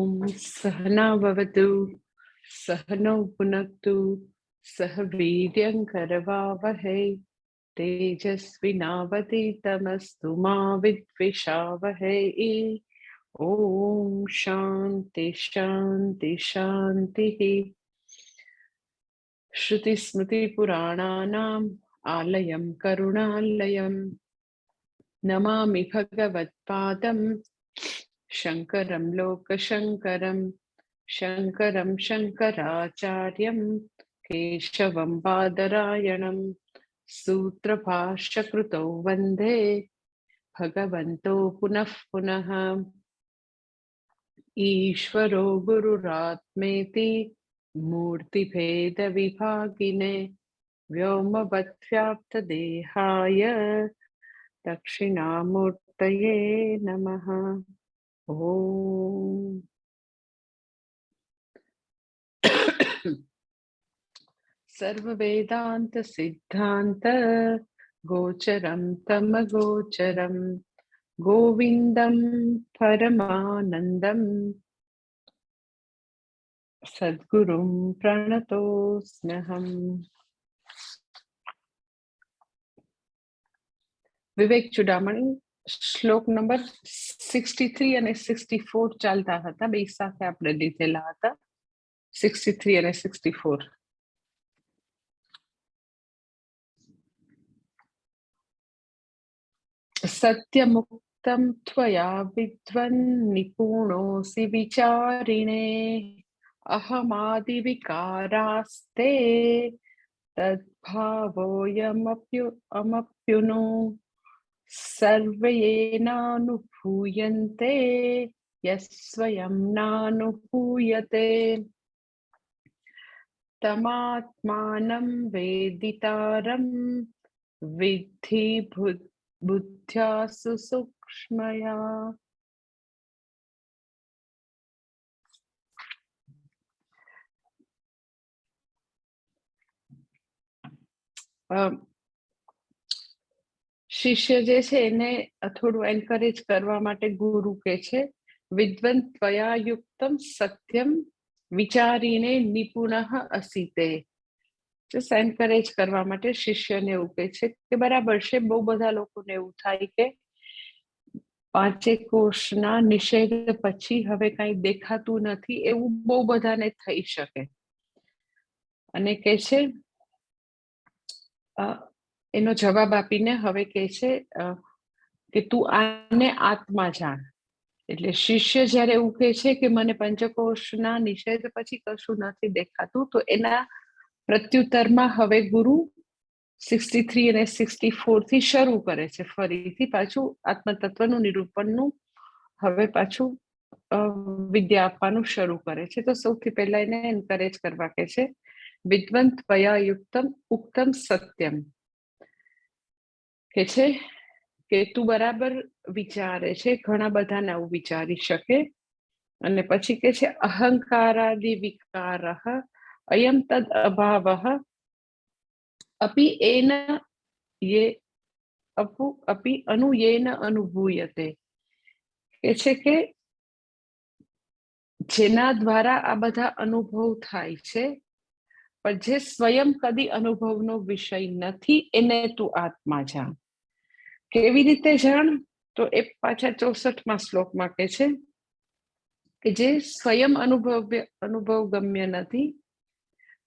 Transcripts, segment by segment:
ओम सहना भवतु सहनौ पुनक्तु सह वीर्यं करवावहै तेजस्विनावधीतमस्तु मा विद्विषावहै। ओम शांति शांति शांति। श्रुति स्मृति पुराणानाम् आलयं करुणालयं नमामि भगवत्पादं शंकरं लोकशंकरं शंकरं शंकराचार्यं केशवं बादरायणं सूत्रभाष्यकृतौ वन्दे भगवन्तो पुनः पुनः। ईश्वरो गुरुरात्मेति मूर्तिभेदविभागिने व्योमवद्व्याप्तदेहाय दक्षिणामूर्तये नमः। ओम सर्ववेदांत सिद्धांत गोचरं तमगोचरं गोविंदं परमानंदं सद्गुरुं प्रणतोऽस्म्यहम्। વિવેક ચુડામણી શ્લોક નંબર 63 અને 64 ચાલતા હતા, બે સાથે આપણે લીધેલા હતા 63 અને 64. સત્યમુક્તમ ત્વયા વિદ્વન નિપુણોસી વિચારિણે અહમાદિ વિકારાસ્તે તદ્ભાવોયમપ્યુનો સર્વેનાનુભૂયન્તે યસ્વયં નાનુભૂયતે તમાત્માनं વેદિતારં વિદ્ધિ બુદ્ધ્યા સુસૂક્ષ્મયા. શિષ્ય જે છે એને થોડું એન્કરેજ કરવા માટે ગુરુ કહે છે વિદ્વન ત્વયા યુક્તમ સત્યમ વિચારીને નિપુણઃ અસિતે. જસ્ટ એન્કરેજ કરવા માટે શિષ્યને એવું કહે છે કે બરાબર છે, બહુ બધા લોકોને એવું થાય કે પાંચેક કોષના નિષેધ પછી હવે કઈ દેખાતું નથી, એવું બહુ બધાને થઈ શકે. અને કહે છે એનો જવાબ આપીને હવે કહે છે કે તું આને આત્મા જાણ. એટલે શિષ્ય જ્યારે એવું કહે છે કે મને પંચકોશના નિષેધ પછી કશું નથી દેખાતું, તો એના પ્રત્યુત્તરમાં હવે ગુરુ 63 અને 64 થી શરૂ કરે છે ફરીથી પાછું આત્મતત્વનું નિરૂપણનું હવે પાછું વિદ્યા આપવાનું શરૂ કરે છે. તો સૌથી પહેલા એને એન્કરેજ કરવા કહે છે વિદ્વંત ત્વયા યુક્તમ ઉક્તમ સત્યમ. કે છે કે તું બરાબર વિચારે છે, ઘણા બધાને આવું વિચારી શકે. અને પછી કે છે અહંકારાદિ વિકારઃ અયમ તદ અભાવઃ અપી એન યે અપી અનુયેન અનુભૂયતે. કે છે કે જેના દ્વારા આ બધા અનુભવ થાય છે પણ જે સ્વયં કદી અનુભવનો વિષય નથી એને તું આત્મા જાણ. કેવી રીતે જાણ? તો એ પાછા 64મા શ્લોકમાં કહે છે કે જે સ્વયં અનુભવ ગમ્ય નથી,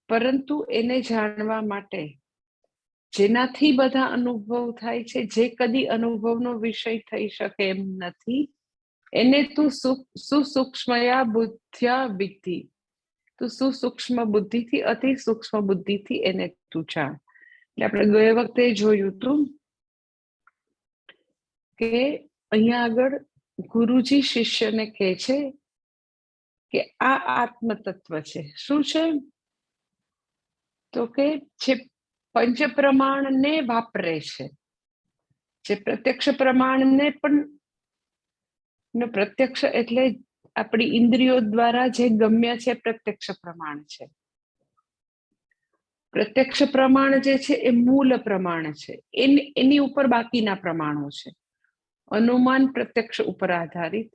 પરંતુ એને જાણવા માટે જેનાથી બધા અનુભવ થાય છે, જે કદી અનુભવનો વિષય થઈ શકે એમ નથી, એને તું સુસૂક્ષ્મયા બુદ્ધ્યા વિદ્ધિ. તું સુસૂક્ષ્મ બુદ્ધિથી અતિ સૂક્ષ્મ બુદ્ધિથી એને તું જાણ. એટલે આપણે ગયે વખતે જોયું હતું કે અહીંયા આગળ ગુરુજી શિષ્યને કહે છે કે આ આત્મતત્વ છે. શું છે? તો કે જે પંચ પ્રમાણને વાપરે છે, જે પ્રત્યક્ષ પ્રમાણને પણ પ્રત્યક્ષ એટલે આપણી ઇન્દ્રિયો દ્વારા જે ગમ્ય છે પ્રત્યક્ષ પ્રમાણ છે. પ્રત્યક્ષ પ્રમાણ જે છે એ મૂળ પ્રમાણ છે, એની ઉપર બાકીના પ્રમાણો છે. અનુમાન પ્રત્યક્ષ ઉપર આધારિત,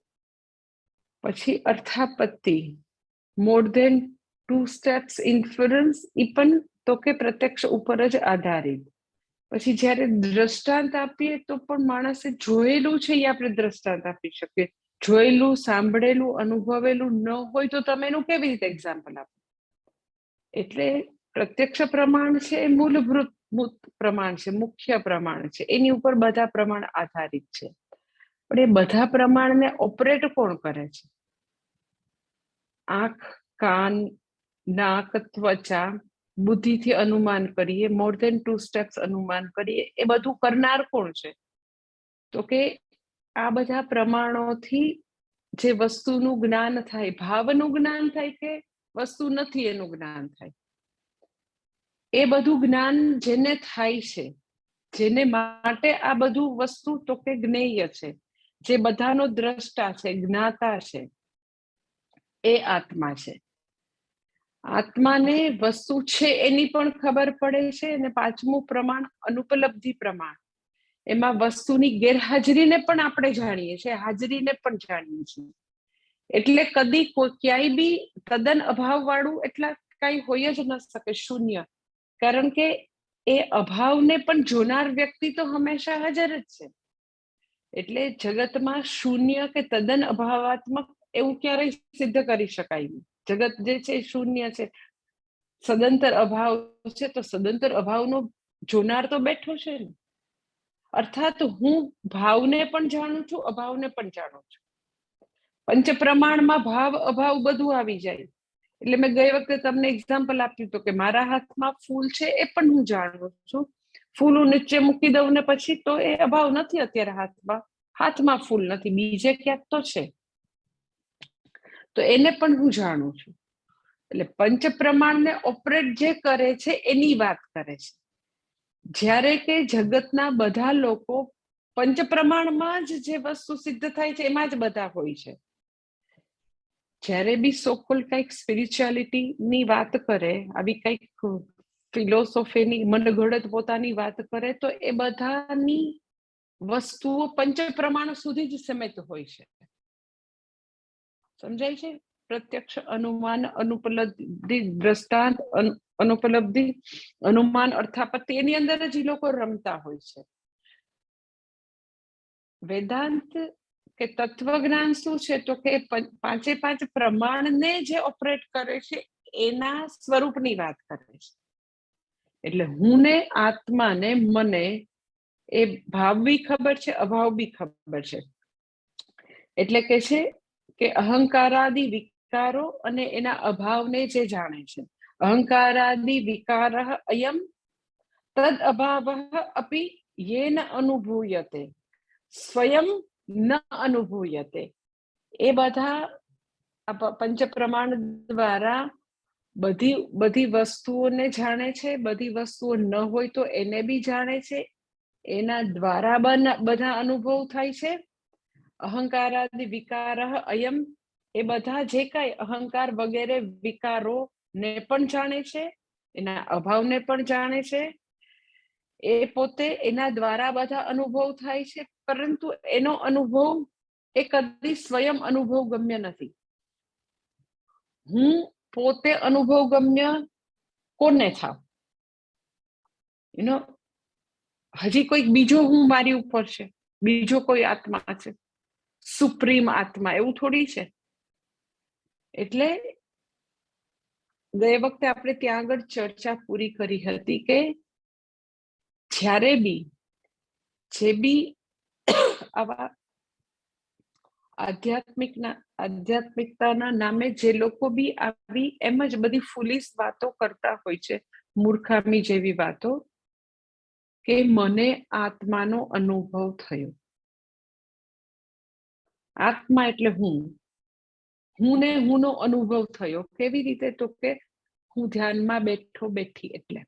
પછી અર્થાપત્તિ, મોર ધેન 2 સ્ટેપ્સ ઇન્ફરન્સ, એ પણ તો કે પ્રત્યક્ષ ઉપર જ આધારિત. પછી જ્યારે દ્રષ્ટાંત આપીએ તો પણ માણસે જોયેલું છે એ આપણે દ્રષ્ટાંત આપી શકીએ. જોયેલું, સાંભળેલું, અનુભવેલું ન હોય તો તમે એનું કેવી રીતે એક્ઝામ્પલ આપો? એટલે પ્રત્યક્ષ પ્રમાણ છે એ મૂળભૂત પ્રમાણ છે, મુખ્ય પ્રમાણ છે, એની ઉપર બધા પ્રમાણ આધારિત છે. પણ એ બધા પ્રમાણને ઓપરેટ કોણ કરે છે? આંખ, કાન, નાક, ત્વચા, બુદ્ધિથી અનુમાન કરીએ, મોર ધેન 2 સ્ટેપ્સ અનુમાન કરીએ, એ બધું કરનાર કોણ છે? તો કે આ બધા પ્રમાણોથી જે વસ્તુનું જ્ઞાન થાય, ભાવનું જ્ઞાન થાય કે વસ્તુ નથી એનું જ્ઞાન થાય, એ બધું જ્ઞાન જેને થાય છે, જેને માટે આ બધું વસ્તુ તો કે જ્ઞેય છે, જે બધાનો દ્રષ્ટા છે, જ્ઞાતા છે, એ આત્મા છે. આત્માને વસ્તુ છે એની પણ ખબર પડે છે. અને પાંચમું પ્રમાણ અનુપલબ્ધિ પ્રમાણ, એમાં વસ્તુની ગેરહાજરીને પણ આપણે જાણીએ છીએ, હાજરીને પણ જાણીએ છીએ. એટલે કદી ક્યાંય બી તદ્દન અભાવ વાળું એટલા કઈ હોય જ ન શકે, શૂન્ય. કારણ કે એ અભાવને પણ જોનાર વ્યક્તિ તો હંમેશા હાજર જ છે. એટલે જગતમાં શૂન્ય કે તદ્દન અભાવાત્મક એવું ક્યારેય સિદ્ધ કરી શકાય નહીં. જગત જે છે શૂન્ય છે, સદંતર અભાવ છે, તો સદંતર અભાવનો જોનાર તો બેઠો છે ને. અર્થાત હું ભાવને પણ જાણું છું, અભાવને પણ જાણું છું. પંચ પ્રમાણમાં ભાવ અભાવ બધું આવી જાય. એટલે મેં ગઈ વખતે તમને એક્ઝામ્પલ આપ્યું હતું કે મારા હાથમાં ફૂલ છે એ પણ હું જાણું છું. ફૂલ હું નીચે મૂકી દઉં ને પછી તો એ અભાવ નથી અત્યારે હાથમાં, હાથમાં ફૂલ નથી, બીજે ક્યાંક તો છે, તો એને પણ હું જાણું છું. એટલે પંચ પ્રમાણને ઓપરેટ જે કરે છે એની વાત કરે છે. જ્યારે કે જગતના બધા લોકો પંચ પ્રમાણમાં જ જે વસ્તુ સિદ્ધ થાય છે એમાં જ બધા હોય છે. જ્યારે બી સોકોલ કંઈક સ્પિરિચ્યુઆલિટી ની વાત કરે, આવી કંઈક ફિલોસોફીની મનગઢત પોતાની વાત કરે, તો એ બધાની વસ્તુઓ પંચ પ્રમાણ સુધી જ સીમિત હોય છે. સમજાય છે? પ્રત્યક્ષ, અનુમાન, અનુપલબ્ધિ, દ્રષ્ટાંત, અનુપલબ્ધિ, અનુમાન, અર્થાપત્તિ, એની અંદર જ લોકો રમતા હોય છે. વેદાંત કે તત્વજ્ઞાન શું છે? તો કે પાંચે પાંચ પ્રમાણને જે ઓપરેટ કરે છે એના સ્વરૂપની વાત કરે છે. એટલે હું ને આત્માને, મને એ ભાવ બી ખબર છે, અભાવ બી ખબર છે. એટલે કે છે કે અહંકારાદિ વિકારો અને એના અભાવને જે જાણે છે. અહંકારાદિ વિકાર અયમ તદ અભાવ અપી યેન અનુભૂયતે સ્વયં ન અનુભૂયતે. એ બધા પંચ પ્રમાણ દ્વારા બધી વસ્તુઓને જાણે છે, બધી વસ્તુઓ ન હોય તો એને બી જાણે છે, એના દ્વારા બધા અનુભવ થાય છે. અહંકારાદિ વિકાર અયમ, એ બધા જે કાંઈ અહંકાર વગેરે વિકારો ને પણ જાણે છે, એના અભાવને પણ જાણે છે. એ પોતે એના દ્વારા બધા અનુભવ થાય છે, પરંતુ એનો અનુભવ એ કદી સ્વયં અનુભવ ગમ્ય નથી. હું પોતે અનુભવ ગમ્ય કોને થાવ? હજી કોઈક બીજો હું મારી ઉપર છે, બીજો કોઈ આત્મા છે, સુપ્રીમ આત્મા, એવું થોડી છે. એટલે ગઈ વખતે આપણે ત્યાં આગળ ચર્ચા પૂરી કરી હતી કે જ્યારે બી જે બી આવા આધ્યાત્મિકતાના નામે જે લોકો બી આવી એમ જ બધી ફૂલીસ વાતો કરતા હોય છે, મૂર્ખામી જેવી વાતો, કે મને આત્માનો અનુભવ થયો. આત્મા એટલે હું ને હુંનો અનુભવ થયો. કેવી રીતે? તો કે હું ધ્યાનમાં બેઠી એટલે,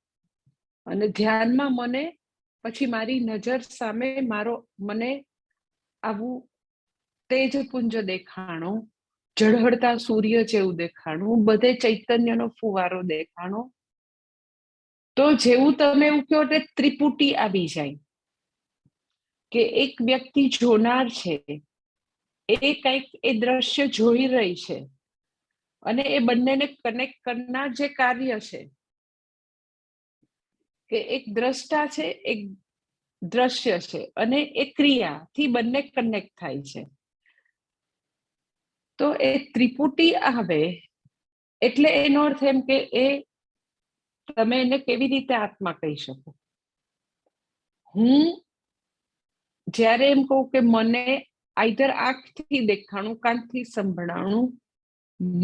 અને ધ્યાનમાં મને પછી મારી નજર સામે મને આવું તેજપુંજ દેખાણો, ઝળહળતા સૂર્ય જેવું દેખાણું, બધે ચૈતન્યનો ફુવારો દેખાણો. તો જેવું તમે એવું કહો એટલે ત્રિપુટી આવી જાય કે એક વ્યક્તિ જોનાર છે, એ કંઈક એ દ્રશ્ય જોઈ રહી છે અને એ બંનેને કનેક્ટ કરનાર જે કાર્ય છે કે એક દ્રષ્ટા છે, એક દ્રશ્ય છે અને એ ક્રિયાથી બંને કનેક્ટ થાય છે. તો એ ત્રિપુટી આવે એટલે એનો અર્થ એમ કે એ તમે એને કેવી રીતે આત્મા કહી શકો. હું જ્યારે એમ કહું કે મને આઈધર આંખથી દેખાણું, કાનથી સંભળાણું,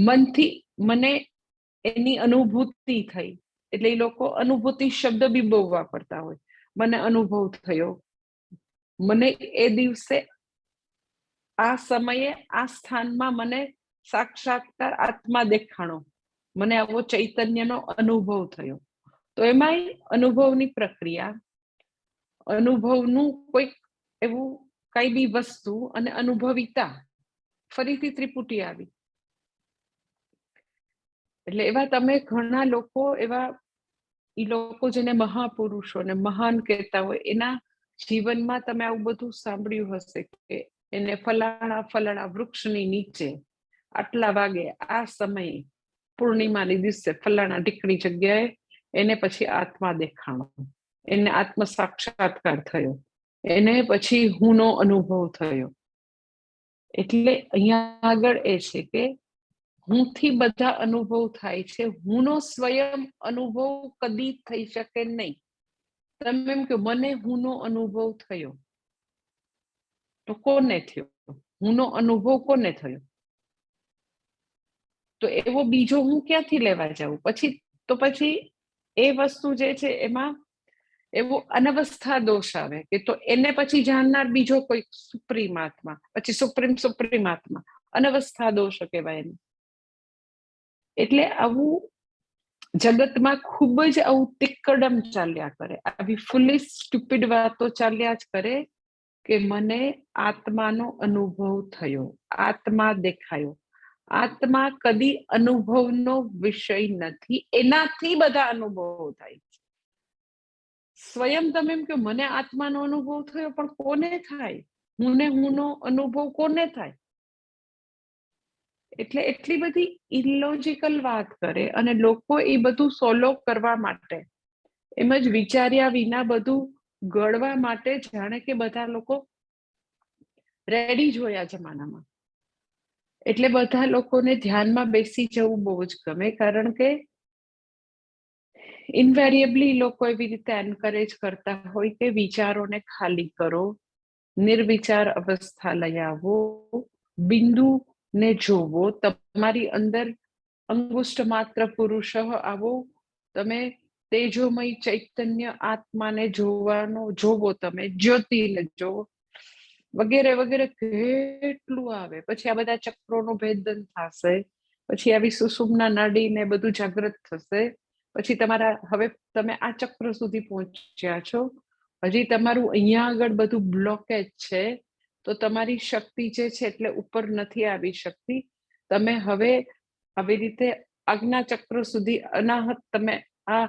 મનથી મને એની અનુભૂતિ થઈ, એટલે એ લોકો અનુભૂતિ શબ્દ બી બહુ વાપરતા હોય. મને અનુભવ થયો, મને એ દિવસે આ સમયે આ સ્થાનમાં મને સાક્ષાત્કાર આત્મા દેખાણો, મને આવો ચૈતન્યનો અનુભવ થયો. તો એમાંય અનુભવની પ્રક્રિયા, અનુભવનું કોઈક એવું કઈ બી વસ્તુ અને અનુભવિતા, ફરીથી ત્રિપુટી આવી. એટલે એવા તમે ઘણા લોકો એવા એ લોકો જેને મહાપુરુષો ને મહાન કહેતા હોય એના જીવનમાં તમે આવું બધું સાંભળ્યું હશે કે એને ફલાણા વૃક્ષની નીચે આટલા વાગે આ સમયે પૂર્ણિમાની દિવસે ફલાણા ઢીકણી જગ્યાએ એને પછી આત્મા દેખાણો, એને આત્મ સાક્ષાત્કાર થયો, એને પછી હુંનો અનુભવ થયો. એટલે અહીંયા આગળ એ છે કે હુંથી બધા અનુભવ થાય છે, હુંનો સ્વયં અનુભવ કદી થઈ શકે નહીં. તમે એમ કે મને હુંનો અનુભવ થયો, તો કોને થયો? હુંનો અનુભવ કોને થયો? તો એવો બીજો હું ક્યાંથી લેવા જાઉં? પછી એ વસ્તુ જે છે એમાં એવો અનવસ્થા દોષ આવે કે તો એને પછી જાણનાર બીજો કોઈ સુપ્રીમ આત્મા, પછી સુપ્રીમ આત્મા, અનવસ્થા દોષ કહેવાય એને. એટલે આવું જગતમાં ખૂબ જ આવું તિક્કડમ ચાલ્યા કરે, આવી ફૂલી સ્ટુપિડ વાતો ચાલ્યા જ કરે કે મને આત્માનો અનુભવ થયો, આત્મા દેખાયો. આત્મા કદી અનુભવનો વિષય નથી, એનાથી બધા અનુભવો થાય છે. સ્વયં તમે એમ કે મને આત્માનો અનુભવ થયો, પણ કોને થાય? હુંનો અનુભવ કોને થાય? એટલે એટલી બધી ઇલોજિકલ વાત કરે અને લોકો એ બધું સોલ્વ કરવા માટે એમ જ વિચાર્યા વિના બધું ગળવા માટે જાણે કે બધા લોકો રેડી જ હોય આ જમાનામાં. એટલે બધા લોકોને ધ્યાનમાં બેસી જવું બહુ જ ગમે, કારણ કે ઇનવેરિયેબલી લોકો એવી રીતે એન્કરેજ કરતા હોય કે વિચારોને ખાલી કરો, નિર્વિચાર અવસ્થા લઈ આવો, બિંદુ ને જોવો, તમારી અંદર અંગુષ્ઠ માત્ર પુરુષ આવો, તમે તેજોમય ચૈતન્ય આત્માને જોવો, તમે જ્યોતિને જોવો, વગેરે વગેરે કેટલું આવે. પછી આ બધા ચક્રોનું ભેદન થશે, પછી આવી સુષુમ્ના નાડી ને બધું જાગૃત થશે, પછી તમારા હવે તમે આ ચક્ર સુધી પહોંચ્યા છો, હજી તમારું અહીંયા આગળ બધું બ્લોકેજ છે, તો તમારી શક્તિ જે છે એટલે ઉપર નથી આવી શકતી. તમે હવે આવી રીતે આજ્ઞા ચક્ર સુધી અનાહત તમે આ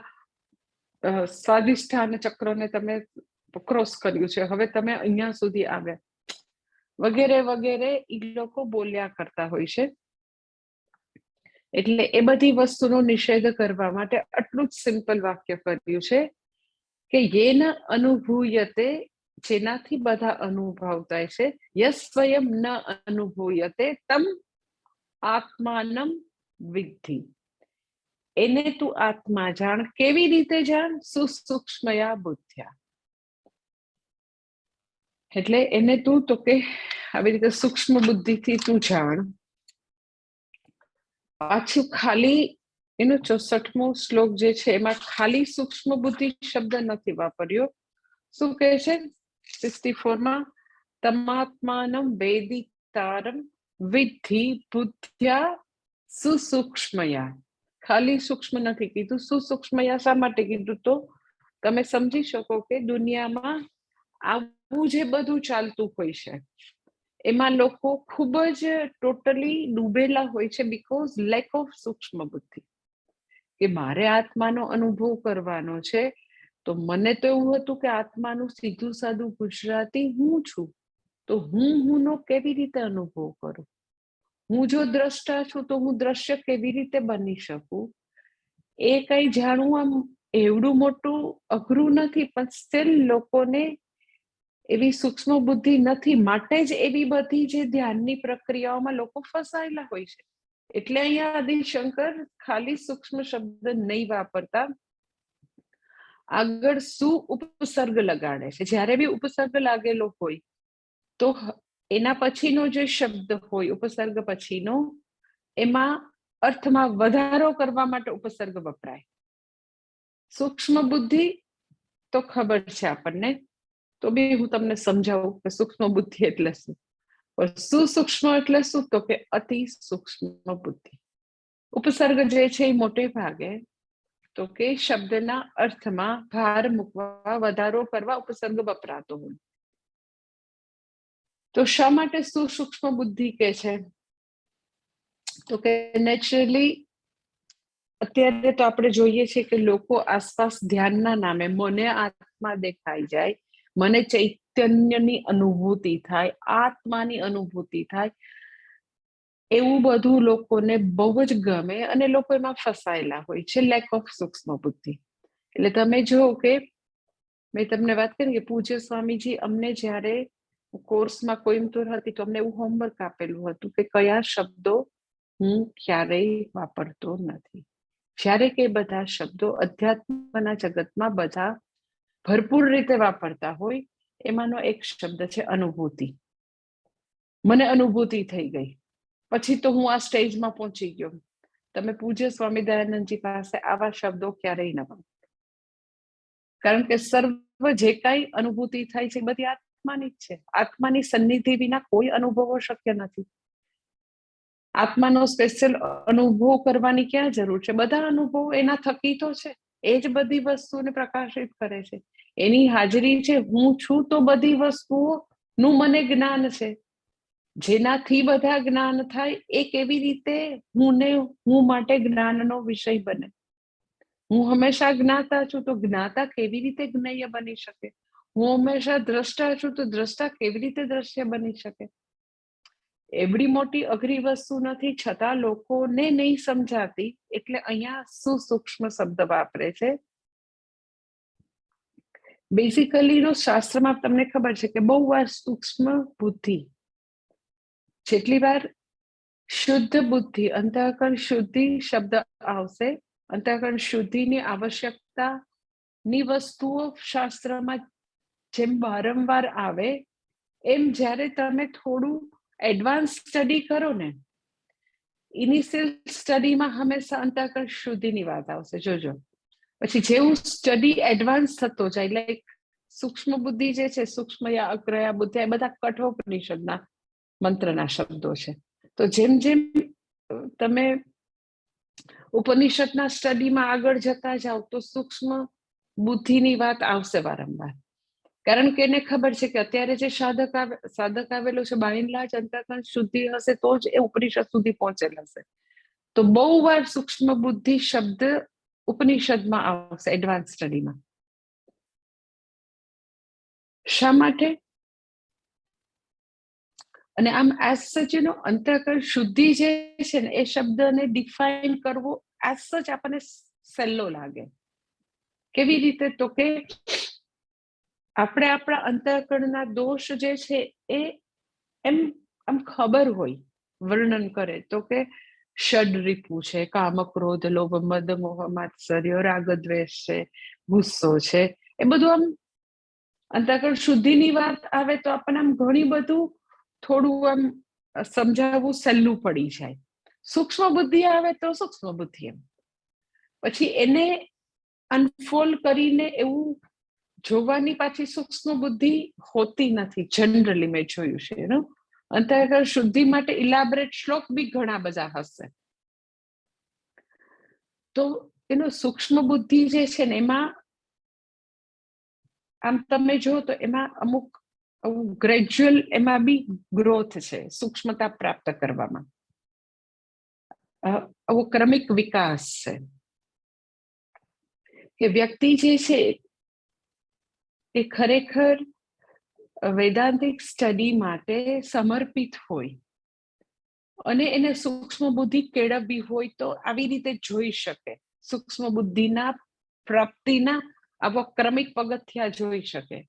સ્વાધિષ્ઠાન ચક્રને તમે ક્રોસ કર્યું છે, હવે તમે અહીંયા સુધી આવ્યા, વગેરે વગેરે એ લોકો બોલ્યા કરતા હોય છે. એટલે એ બધી વસ્તુનો નિષેધ કરવા માટે આટલું જ સિમ્પલ વાક્ય કર્યું છે કે યેન અનુભૂયતે, જેનાથી બધા અનુભવ થાય છે, યસ સ્વયં ન અનુભૂયતે તમ આત્માનમ વિદ્ધિ. એને તું આત્મા જાણ. કેવી રીતે જાણ? સુસૂક્ષ્મયા બુદ્ધ્યા. એટલે એને તું તો કે આવી રીતે સૂક્ષ્મ બુદ્ધિથી તું જાણ. પાછું ખાલી એનો 64મો શ્લોક જે છે એમાં ખાલી સૂક્ષ્મ બુદ્ધિ શબ્દ નથી વાપર્યો. શું કહે છે 64માં? તમાત્માનમ વેદિતારમ વિદ્ધિ બુદ્ધ્યા સુસૂક્ષ્મયા. ખાલી સૂક્ષ્મ નથી કીધું, સુસૂક્ષ્મયા શા માટે કીધું? તો તમે સમજી શકો કે દુનિયામાં આવું જે બધું ચાલતું હોય છે એમાં લોકો ખૂબ જ ટોટલી ડૂબેલા હોય છે, બીકોઝ લેક ઓફ સૂક્ષ્મ બુદ્ધિ. કે મારે આત્માનો અનુભવ કરવાનો છે, તો મને તો એવું હતું કે આત્માનું સીધું સાદું ગુજરાતી હું છું, તો હું કેવી રીતે અનુભવ કરું? હું જો દ્રષ્ટા છું તો હું દ્રશ્ય કેવી રીતે બની શકું? એ કઈ જાણવું આમ એવડું મોટું અઘરું નથી, પણ સ્ટીલ લોકોને એવી સૂક્ષ્મ બુદ્ધિ નથી, માટે જ એવી બધી જે ધ્યાનની પ્રક્રિયાઓમાં લોકો ફસાયેલા હોય છે. એટલે અહીંયા આદિશંકર ખાલી સૂક્ષ્મ શબ્દ નહીં વાપરતા, આગળ શું ઉપસર્ગ લગાડે છે. જ્યારે બી ઉપસર્ગ લાગેલો હોય તો એના પછીનો જે શબ્દ હોય ઉપસર્ગ પછીનો, એમાં અર્થમાં વધારો કરવા માટે ઉપસર્ગ વપરાય. સૂક્ષ્મ બુદ્ધિ તો ખબર છે આપણને, તો બી હું તમને સમજાવું કે સૂક્ષ્મ બુદ્ધિ એટલે શું. પણ સુસૂક્ષ્મ એટલે શું? તો કે અતિ સૂક્ષ્મ બુદ્ધિ. ઉપસર્ગ જે છે એ મોટે ભાગે તો કે શબ્દના અર્થમાં ભાર મૂકવા, વધારો કરવા ઉપસર્ગ વપરાતો હોય. તો શા માટે સુસૂક્ષ્મ બુદ્ધિ કે છે? તો કે નેચરલી અત્યારે તો આપણે જોઈએ છીએ કે લોકો આસપાસ ધ્યાનના નામે મને આત્મા દેખાઈ જાય, મને ચૈતન્યની અનુભૂતિ થાય, આત્માની અનુભૂતિ થાય, એવું બધું લોકોને બહુ જ ગમે અને લોકો એમાં ફસાયેલા હોય છે. લેક ઓફ સૂક્ષ્મ બુદ્ધિ. એટલે તમે જો કે મેં તમને વાત કરી કે પૂજ્ય સ્વામીજી અમને જ્યારે કોર્સમાં કોઈમ્બતુર હતી તો અમને એવું હોમવર્ક આપેલું હતું કે કયા શબ્દો હું ક્યારેય વાપરતો નથી. જ્યારે કે બધા શબ્દો અધ્યાત્મના જગતમાં બધા ભરપૂર રીતે વાપરતા હોય, એમાંનો એક શબ્દ છે અનુભૂતિ. મને અનુભૂતિ થઈ ગઈ, પછી તો હું આ સ્ટેજમાં પહોંચી ગયો. તમે પૂજ્ય સ્વામી દયાનંદજી પાસે આવા શબ્દો ક્યારેય ન વાપરો, કારણ કે સર્વ જે કાંઈ અનુભૂતિ થાય છે બધી આત્માની જ છે. આત્માની સન્નિધિ વિના કોઈ અનુભવો શક્ય નથી. આત્માનો સ્પેશિયલ અનુભવ કરવાની ક્યાં જરૂર છે? બધા અનુભવો એના થકી તો છે. એ જ બધી વસ્તુને પ્રકાશિત કરે છે. એની હાજરી છે. હું છું તો બધી વસ્તુઓનું મને જ્ઞાન છે. જેનાથી બધા જ્ઞાન થાય એ કેવી રીતે હું માટે જ્ઞાનનો વિષય બને? હું હંમેશા જ્ઞાતા છું તો જ્ઞાતા કેવી રીતે જ્ઞેય બની શકે? હું હંમેશા દ્રષ્ટા છું તો દ્રષ્ટા કેવી રીતે દ્રશ્ય બની શકે? એવડી મોટી અઘરી વસ્તુ નથી, છતાં લોકોને નહીં સમજાતી, એટલે અહીંયા સુસૂક્ષ્મ શબ્દ વાપરે છે. બેઝિકલી નો શાસ્ત્રમાં તમને ખબર છે કે બહુ વાર સૂક્ષ્મ બુદ્ધિ, જેટલી વાર શુદ્ધ બુદ્ધિ, અંતઃકરણ શુદ્ધિ શબ્દ આવશે, અંતઃકરણ શુદ્ધિની આવશ્યકતાની વસ્તુઓ શાસ્ત્રમાં જેમ વારંવાર આવે, એમ જ્યારે તમે થોડું એડવાન્સ સ્ટડી કરો ને, ઇનિશિયલ સ્ટડીમાં હંમેશા અંતઃકરણ શુદ્ધિની વાત આવશે. જોજો પછી જેવું સ્ટડી એડવાન્સ થતો જાય, લાઈક સૂક્ષ્મ બુદ્ધિ જે છે, સૂક્ષ્મ યા અગ્રયા બુદ્ધિ, એ બધા કઠોપનિષદના મંત્રના શબ્દો છે. તો જેમ જેમ તમે ઉપનિષદના સ્ટડીમાં આગળ જતા જાઓ તો સૂક્ષ્મ બુદ્ધિની વાત આવશે વારંવાર, કારણ કે એને ખબર છે કે અત્યારે જે સાધક આવેલો છે બાઇન્ડ લાર્જ અંતઃકરણ શુદ્ધિ હશે તો જ એ ઉપનિષદ સુધી પહોંચેલ હશે. તો બહુ વાર સૂક્ષ્મ બુદ્ધિ શબ્દ ઉપનિષદમાં આવશે એડવાન્સ સ્ટડીમાં. શા માટે? અને આમ એઝ સચ એનો અંતઃકરણ શુદ્ધિ જે છે ને એ શબ્દને ડિફાઇન કરવો એઝ સચ આપણને સહેલો લાગે. કેવી રીતે? તો કે આપણે આપણા અંતઃકરણના દોષ જે છે એ એમ આમ ખબર હોય, વર્ણન કરે તો કે ષડરિપુ છે, કામ ક્રોધ લોભ મદ મોહ માત્સર્ય રાગ દ્વેષ છે, ગુસ્સો છે, એ બધું આમ અંતઃકરણ શુદ્ધિની વાત આવે તો આપણને આમ ઘણી બધું થોડું આમ સમજાવવું સહેલું પડી જાય. સૂક્ષ્મ બુદ્ધિ આવે તો સૂક્ષ્મ બુદ્ધિ, એમ પછી એને અનફોલ્ડ કરીને એવું જોવાની પાછી સૂક્ષ્મ બુદ્ધિ હોતી નથી. જનરલી મેં જોયું છે એનું અંતઃકરણ શુદ્ધિ માટે ઇલાબરેટ શ્લોક બી ઘણા બધા હશે. તો એનો સૂક્ષ્મ બુદ્ધિ જે છે ને એમાં આમ તમે જો તો એમાં અમુક ગ્રેજ્યુઅલ એમાં બી ગ્રોથ છે સૂક્ષ્મતા પ્રાપ્ત કરવામાં, આવો ક્રમિક વિકાસ છે કે વ્યક્તિ જે છે એ ખરેખર વૈદાંતિક સ્ટડી માટે સમર્પિત હોય અને એને સૂક્ષ્મ બુદ્ધિ કેળવવી હોય તો આવી રીતે જોઈ શકે, સૂક્ષ્મ બુદ્ધિના પ્રાપ્તિના આવા ક્રમિક પગથિયા જોઈ શકે.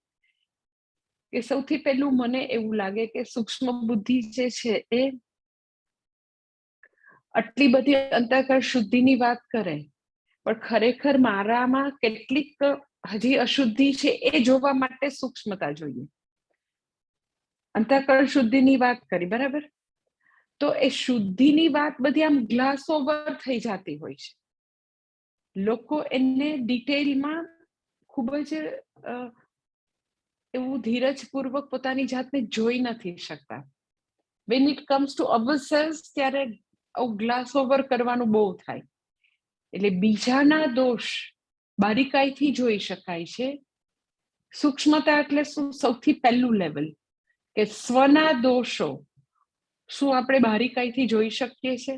કે સૌથી પહેલું મને એવું લાગે કે સૂક્ષ્મ બુદ્ધિ જે છે એ આટલી બધી અંતઃકરણ શુદ્ધિની વાત કરે, પણ ખરેખર મારામાં કેટલીક હજી અશુદ્ધિ છે એ જોવા માટે સૂક્ષ્મતા જોઈએ. અંતઃકરણ શુદ્ધિની વાત કરી, બરાબર? તો એ શુદ્ધિની વાત બધી આમ ગ્લાસ ઓવર થઈ જતી હોય છે. લોકો એને ડિટેલમાં ખૂબ જ એવું ધીરજપૂર્વક પોતાની જાતને જોઈ નથી શકતા. વેન ઇટ કમ્સ ટુ અવરસેલ્સ ત્યારે ગ્લાસ ઓવર કરવાનું બહુ થાય. એટલે બીજાના દોષ બારીકાઈથી જોઈ શકાય છે. સૂક્ષ્મતા એટલે શું? સૌથી પહેલું લેવલ કે સ્વના દોષો શું આપણે બારીકાઈથી જોઈ શકીએ છીએ?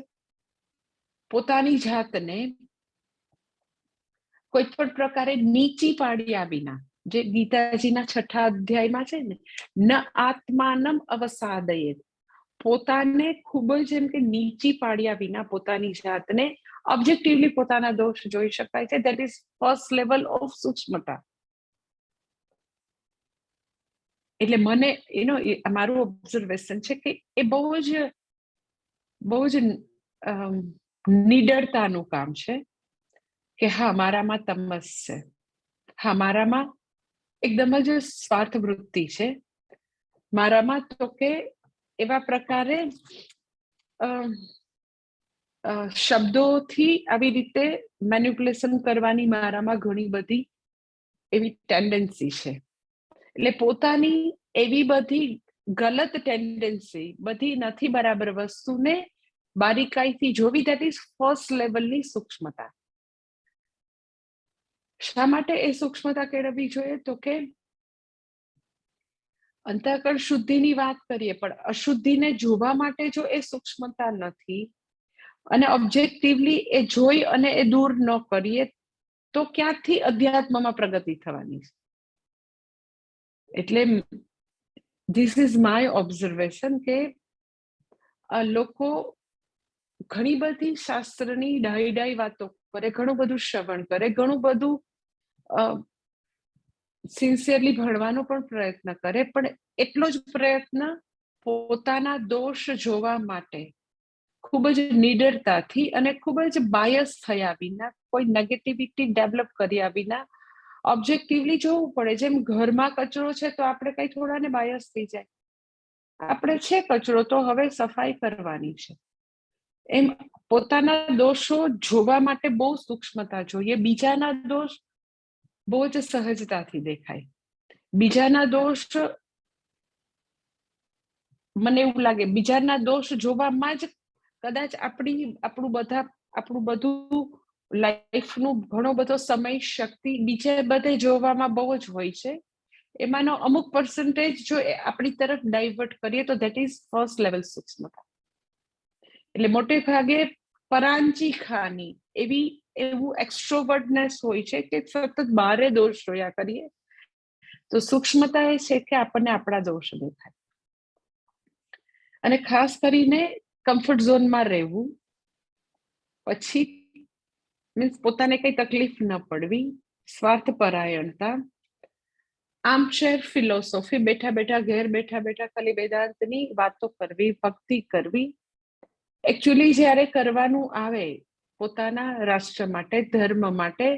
પોતાની જાતને કોઈ પણ પ્રકારે નીચી પાડ્યા વિના, જે ગીતાજીના 6થા અધ્યાયમાં છે ને, ન આત્માનમ અવસાદયે, પોતાને ખૂબ જ એમ કે નીચી પાડ્યા વિના પોતાની જાતને ઓબ્જેક્ટિવલી પોતાના દોષ જોઈ શકાય છે. That is first level of સૂક્ષ્મતા. એટલે મને મારું ઓબ્ઝર્વેશન છે કે એ બહુ જ નિડરતાનું કામ છે કે હા, મારામાં તમસ છે, હા, મારામાં એકદમ જ સ્વાર્થ વૃત્તિ છે, મારામાં તો કે એવા પ્રકારે શબ્દોથી આવી રીતે મેન્યુપ્યુલેશન કરવાની મારામાં ઘણી બધી એવી ટેન્ડન્સી છે. એટલે પોતાની એવી બધી ગલત ટેન્ડન્સી, બધી નથી બરાબર વસ્તુને બારીકાઈથી જોવી, દેટ ઇઝ ફર્સ્ટ લેવલની સૂક્ષ્મતા. શા માટે એ સૂક્ષ્મતા કેળવવી જોઈએ? તો કે અંતઃકરણ શુદ્ધિની વાત કરીએ, પણ અશુદ્ધિને જોવા માટે જો એ સૂક્ષ્મતા નથી અને ઓબ્જેક્ટિવલી એ જોઈ અને એ દૂર ન કરીએ તો ક્યાંથી અધ્યાત્મમાં પ્રગતિ થવાની છે? એટલે ધીસ ઇઝ માય ઓબ્ઝર્વેશન કે લોકો ઘણી બધી શાસ્ત્રની ડાઈ વાતો કરે, ઘણું બધું શ્રવણ કરે, ઘણું બધું સિન્સિયરલી ભણવાનો પણ પ્રયત્ન કરે, પણ એટલો જ પ્રયત્ન પોતાના દોષ જોવા માટે ખૂબ જ નિડરતાથી અને ખૂબ જ બાયસ થયા વિના, કોઈ નેગેટિવિટી ડેવલપ કર્યા વિના ઓબ્જેક્ટિવલી જોવું પડે. જેમ ઘરમાં કચરો છે તો આપણે કઈ થોડાને બાયસ થઈ જાય, આપણે છે કચરો તો હવે સફાઈ કરવાની છે, એમ પોતાના દોષો જોવા માટે બહુ સૂક્ષ્મતા જોઈએ. બીજાના દોષ બહુ જ સહજતાથી દેખાય. બીજાના દોષ, મને એવું લાગે, બીજાના દોષ જોવામાં જ કદાચ આપણું બધું લાઈફનું ઘણો બધો સમય, શક્તિ બીજે બધે જોવામાં બહુ જ હોય છે. એમાંનો અમુક પર્સન્ટેજ જો આપણી તરફ ડાયવર્ટ કરીએ તો ધેટ ઇઝ ફર્સ્ટ લેવલ સૂક્ષ્મતા. એટલે મોટે ભાગે પરાંચી ખાની એવું એક્સ્ટ્રોવર્ટનેસ હોય છે કે સતત બારે દોષ જોયા કરીએ. તો સૂક્ષ્મતા એ છે કે આપણને આપણા દોષ દેખાય અને ખાસ કરીને કમ્ફર્ટ ઝોનમાં રહેવું, પછી મીન્સ પોતાને કઈ તકલીફ ન પડવી, સ્વાર્થપરાયણતા, આર્મચેર ફિલોસોફી, ઘેર બેઠા ખાલી વેદાંતની વાતો કરવી, ભક્તિ કરવી. એકચ્યુઅલી જ્યારે કરવાનું આવે પોતાના રાષ્ટ્ર માટે, ધર્મ માટે,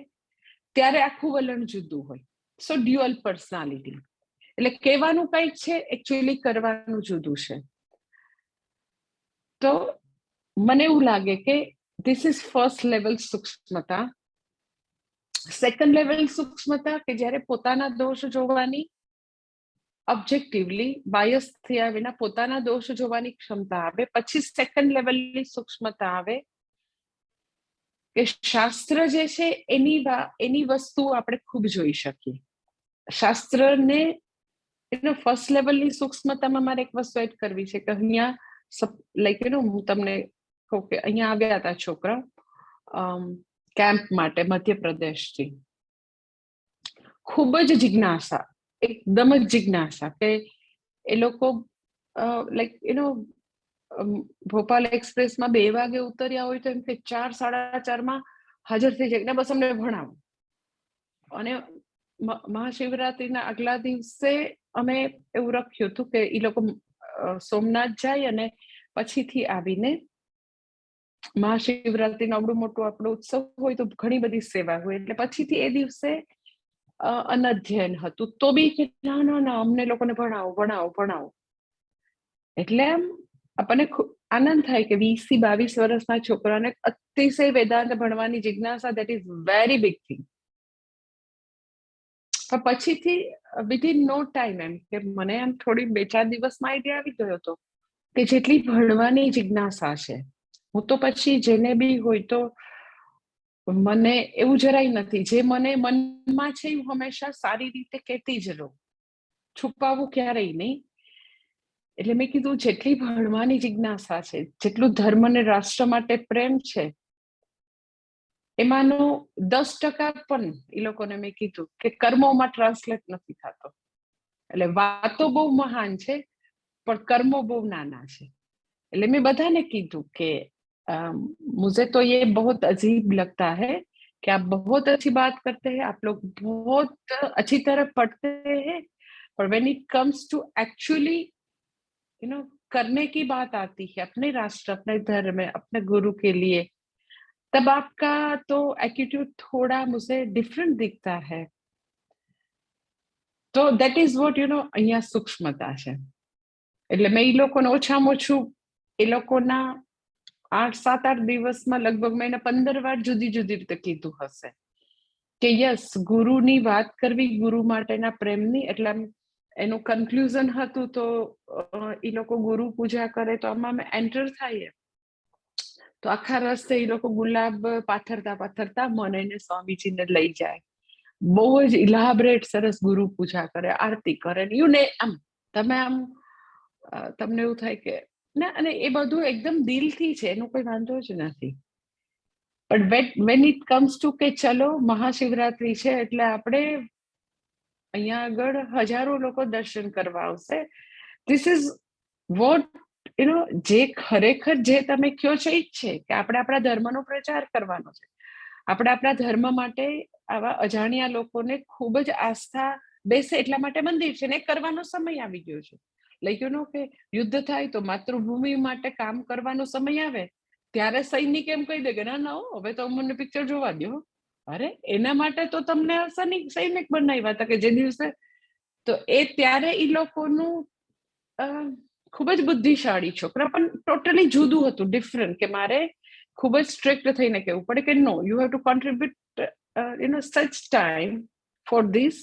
ત્યારે આખું વલણ જુદું હોય. સો ડ્યુઅલ પર્સનાલિટી, એટલે કહેવાનું કંઈક છે, એકચ્યુઅલી કરવાનું જુદું છે. તો મને એવું લાગે કે ધીસ ઇઝ ફર્સ્ટ લેવલ સૂક્ષ્મતા. સેકન્ડ લેવલ સૂક્ષ્મતા કે જ્યારે પોતાના દોષ જોવાની ઓબ્જેક્ટિવલી બાયસ થયા વિના પોતાના દોષ જોવાની ક્ષમતા આવે. પછી સેકન્ડ લેવલની સૂક્ષ્મતા આવે કે શાસ્ત્ર જે છે એની વસ્તુ આપણે ખૂબ જોઈ શકીએ. શાસ્ત્રને ફર્સ્ટ લેવલની સૂક્ષ્મતામાં મારે એક વસ્તુ એડ કરવી છે કે અહીંયા હું તમને કહું કે અહીંયા આવ્યા હતા છોકરા કેમ્પ માટે મધ્યપ્રદેશથી. ખૂબ જ જિજ્ઞાસા, એકદમ જ જિજ્ઞાસા કે એ લોકો લાઈક ભોપાલ એક્સપ્રેસમાં 2 વાગે ઉતર્યા હોય તો એમ કે 4, 4:30 હાજર થઈ જાય ને બસ અમને ભણાવો. અને મહાશિવરાત્રીના આગલા દિવસે અમે એવું રાખ્યું હતું કે એ લોકો સોમનાથ જાય અને પછીથી આવીને મહાશિવરાત્રીનો આવડું મોટું આપણો ઉત્સવ હોય તો ઘણી બધી સેવા હોય એટલે પછીથી એ દિવસે અનધ્યયન હતું તો બી કે ના અમને લોકોને ભણાવો. એટલે આપણને આનંદ થાય કે 20 થી 22 વર્ષના છોકરાને અતિશય વેદાંત ભણવાની જિજ્ઞાસા, that is very big thing. પણ પછીથી વિધિન નો ટાઈમ એમ કે મને એમ થોડી 2-4 દિવસમાં આઈડિયા આવી ગયો હતો કે જેટલી ભણવાની જિજ્ઞાસા છે, હું તો પછી જેને બી હોય તો મને એવું જરાય નથી, જે મને મનમાં છે હું હંમેશા સારી રીતે કહેતી જ રહું, છુપાવવું ક્યારેય નહીં. એટલે મેં કીધું જેટલી ભણવાની જિજ્ઞાસા છે, જેટલું ધર્મ અને રાષ્ટ્ર માટે પ્રેમ છે, એમાંનો 10% પણ એ લોકોને મેં કીધું કે કર્મોમાં ટ્રાન્સલેટ નથી થતો. એટલે વાતો બહુ મહાન છે પણ કર્મો બહુ નાના છે. એટલે મેં બધાને કીધું કે मुझे तो ये बहुत अजीब लगता है कि आप बहुत अच्छी बात करते हैं, आप लोग बहुत अच्छी तरह पढ़ते हैं, पर when it comes to actually करने की बात आती है अपने राष्ट्र, अपने धर्म में, अपने गुरु के लिए, तब आपका तो एटीट्यूड थोड़ा मुझे डिफरेंट दिखता है. તો દેટ ઇઝ વોટ અહીંયા સૂક્ષ્મતા છે. એટલે મેં એ લોકોને ઓછામાં ઓછું એ લોકોના 8-7-8 દિવસમાં લગભગ મેં 15 વાર જુદી જુદી રીતે કીધું હશે કે યસ, ગુરુની વાત કરવી, ગુરુ માટેના પ્રેમની. એટલે એનું કન્ક્લુઝન હતું તો એ લોકો ગુરુ પૂજા કરે તો આમાં અમે એન્ટર થાય તો આખા રસ્તે એ લોકો ગુલાબ પાથરતા મને ને સ્વામીજીને લઈ જાય. બહુ જ ઇલાબરેટ સરસ ગુરુ પૂજા કરે, આરતી કરે, આમ તમે આમ તમને એવું થાય કે ના, અને એ બધું એકદમ દિલથી છે, એનો કોઈ વાંધો જ નથી. પણ વેન ઇટ કમ્સ ટુ કે ચલો મહાશિવરાત્રી છે એટલે આપણે અહીંયા આગળ હજારો લોકો દર્શન કરવા આવશે, ધીસ ઇઝ વોટ જે ખરેખર જે તમે કહો છો એ જ છે કે આપણે આપણા ધર્મનો પ્રચાર કરવાનો છે. આપણે આપણા ધર્મ માટે આવા અજાણ્યા લોકોને ખૂબ જ આસ્થા બેસે એટલા માટે મંદિર છે ને કરવાનો સમય આવી ગયો છે. લાઈક કે યુદ્ધ થાય તો માતૃભૂમિ માટે કામ કરવાનો સમય આવે ત્યારે સૈનિક એમ કહી દે કે ના હવે તો મને પિક્ચર જોવા દો. અરે એના માટે તો તમને સૈનિક બનાવ્યા હતા કે જે દિવસે, તો એ ત્યારે એ લોકોનું ખૂબ જ બુદ્ધિશાળી છોકરા પણ ટોટલી જુદું હતું, ડિફરન્ટ, કે મારે ખૂબ જ સ્ટ્રિક્ટ થઈને કહેવું પડે કે no, you have to contribute such time for this,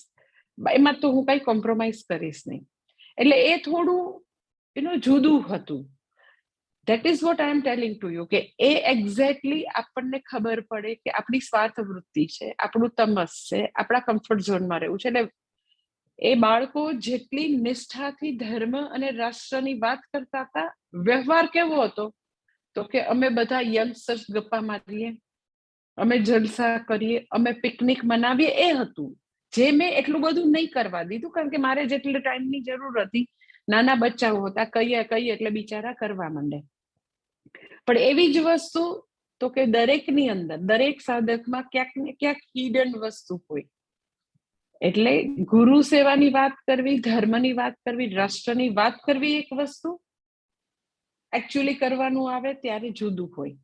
એમાં તો હું કઈ કોમ્પ્રોમાઇઝ કરીશ નહીં. એટલે એ થોડું જુદું હતું. That is what I M telling to you કે એ એક્ઝેક્ટલી આપણને ખબર પડે કે આપણી સ્વાર્થ વૃત્તિ છે, આપણું તમસ છે, આપણા કમ્ફર્ટ ઝોનમાં રહેવું છે. એટલે એ બાળકો જેટલી નિષ્ઠાથી ધર્મ અને રાષ્ટ્રની વાત કરતા હતા, વ્યવહાર કેવો હતો તો કે અમે બધા યંગસ્ટર્સ ગપ્પા મારીએ, અમે જલસા કરીએ, અમે પિકનિક મનાવીએ, એ હતું. જે મેં એટલું બધું નહીં કરવા દીધું કારણ કે મારે જેટલી ટાઈમની જરૂર હતી, નાના બચ્ચાઓ હતા, કહીએ એટલે બિચારા કરવા માંડે. પણ એવી જ વસ્તુ તો કે દરેકની અંદર, દરેક સાધકમાં ક્યાંક ને ક્યાંક હિડન વસ્તુ હોય. એટલે ગુરુ સેવાની વાત કરવી, ધર્મની વાત કરવી, રાષ્ટ્રની વાત કરવી એક વસ્તુ, એકચ્યુઅલી કરવાનું આવે ત્યારે જુદું હોય.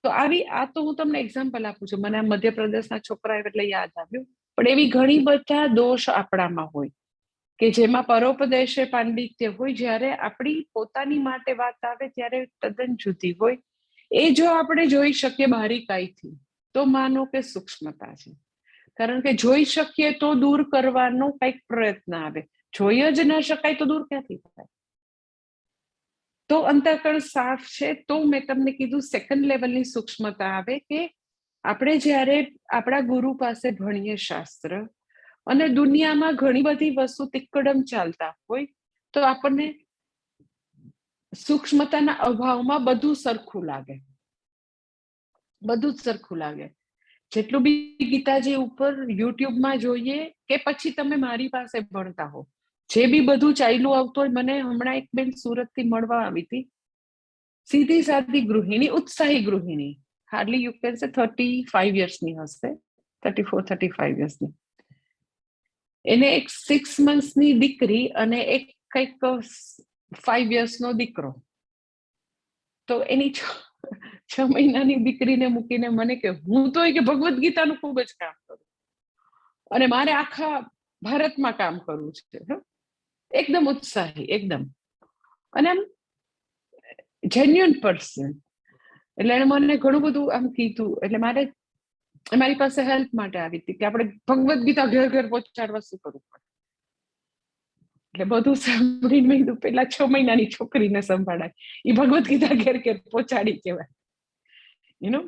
તો આ તો હું તમને એક્ઝામ્પલ આપું છું, મને મધ્યપ્રદેશના છોકરા એટલે યાદ આવ્યું. પણ એવી ઘણી બધા દોષ આપણામાં હોય કે જેમાં પરોપદેશે પાંડિત્ય હોય, જ્યારે આપણી પોતાની માટે વાત આવે ત્યારે તદ્દન જુદી હોય. એ જો આપણે જોઈ શકીએ બારીકાઈથી તો માનો કે સૂક્ષ્મતા છે. કારણ કે જોઈ શકીએ તો દૂર કરવાનો કંઈક પ્રયત્ન આવે, જોઈ જ ન શકાય તો દૂર ક્યાંથી થાય? તો અંતઃકરણ સાફ છે. તો મેં તમને કીધું સેકન્ડ લેવલની સૂક્ષ્મતા આવે કે આપણે જ્યારે આપણા ગુરુ પાસે ભણીએ શાસ્ત્ર અને દુનિયામાં ઘણી બધી વસ્તુ તિક્કડમ ચાલતા હોય તો આપણને સૂક્ષ્મતાના અભાવમાં બધું સરખું લાગે. જેટલું બી ગીતાજી ઉપર યુટ્યુબમાં જોઈએ કે પછી તમે મારી પાસે ભણતા હો, જે બી બધું ચાલ્યું આવતું હોય, મને હમણાં એક બેન સુરતથી મળવા આવી હતી, સીધી સાદી ગૃહિણી, ઉત્સાહી ગૃહિણી, હાર્ડલી યુ કેન સે 35 યર્સની હશે, 34-35 યર્સની. એને એક 6 મંથ્સની દીકરી અને એક કંઈક 5 યર્સનો દીકરો. તો એની 6 મહિનાની દીકરીને મૂકીને મને કે હું તો કે ભગવદ્ ગીતાનું ખૂબ જ કામ કરું અને મારે આખા ભારતમાં કામ કરવું છે. એકદમ ઉત્સાહી, એકદમ, અને આમ જેન્યુઅન પર્સન. એટલે એને મને ઘણું બધું આમ કીધું. એટલે મારી પાસે હેલ્પ માટે આવી હતી કે આપણે ભગવદ્ ગીતા ઘર ઘર પહોંચાડવા શું કરવું પડે. એટલે બધું સાંભળીને મેં કીધું પેલા 6 મહિનાની છોકરીને સંભાળાય, એ ભગવદ્ ગીતા ઘેર ઘેર પહોંચાડી કહેવાય.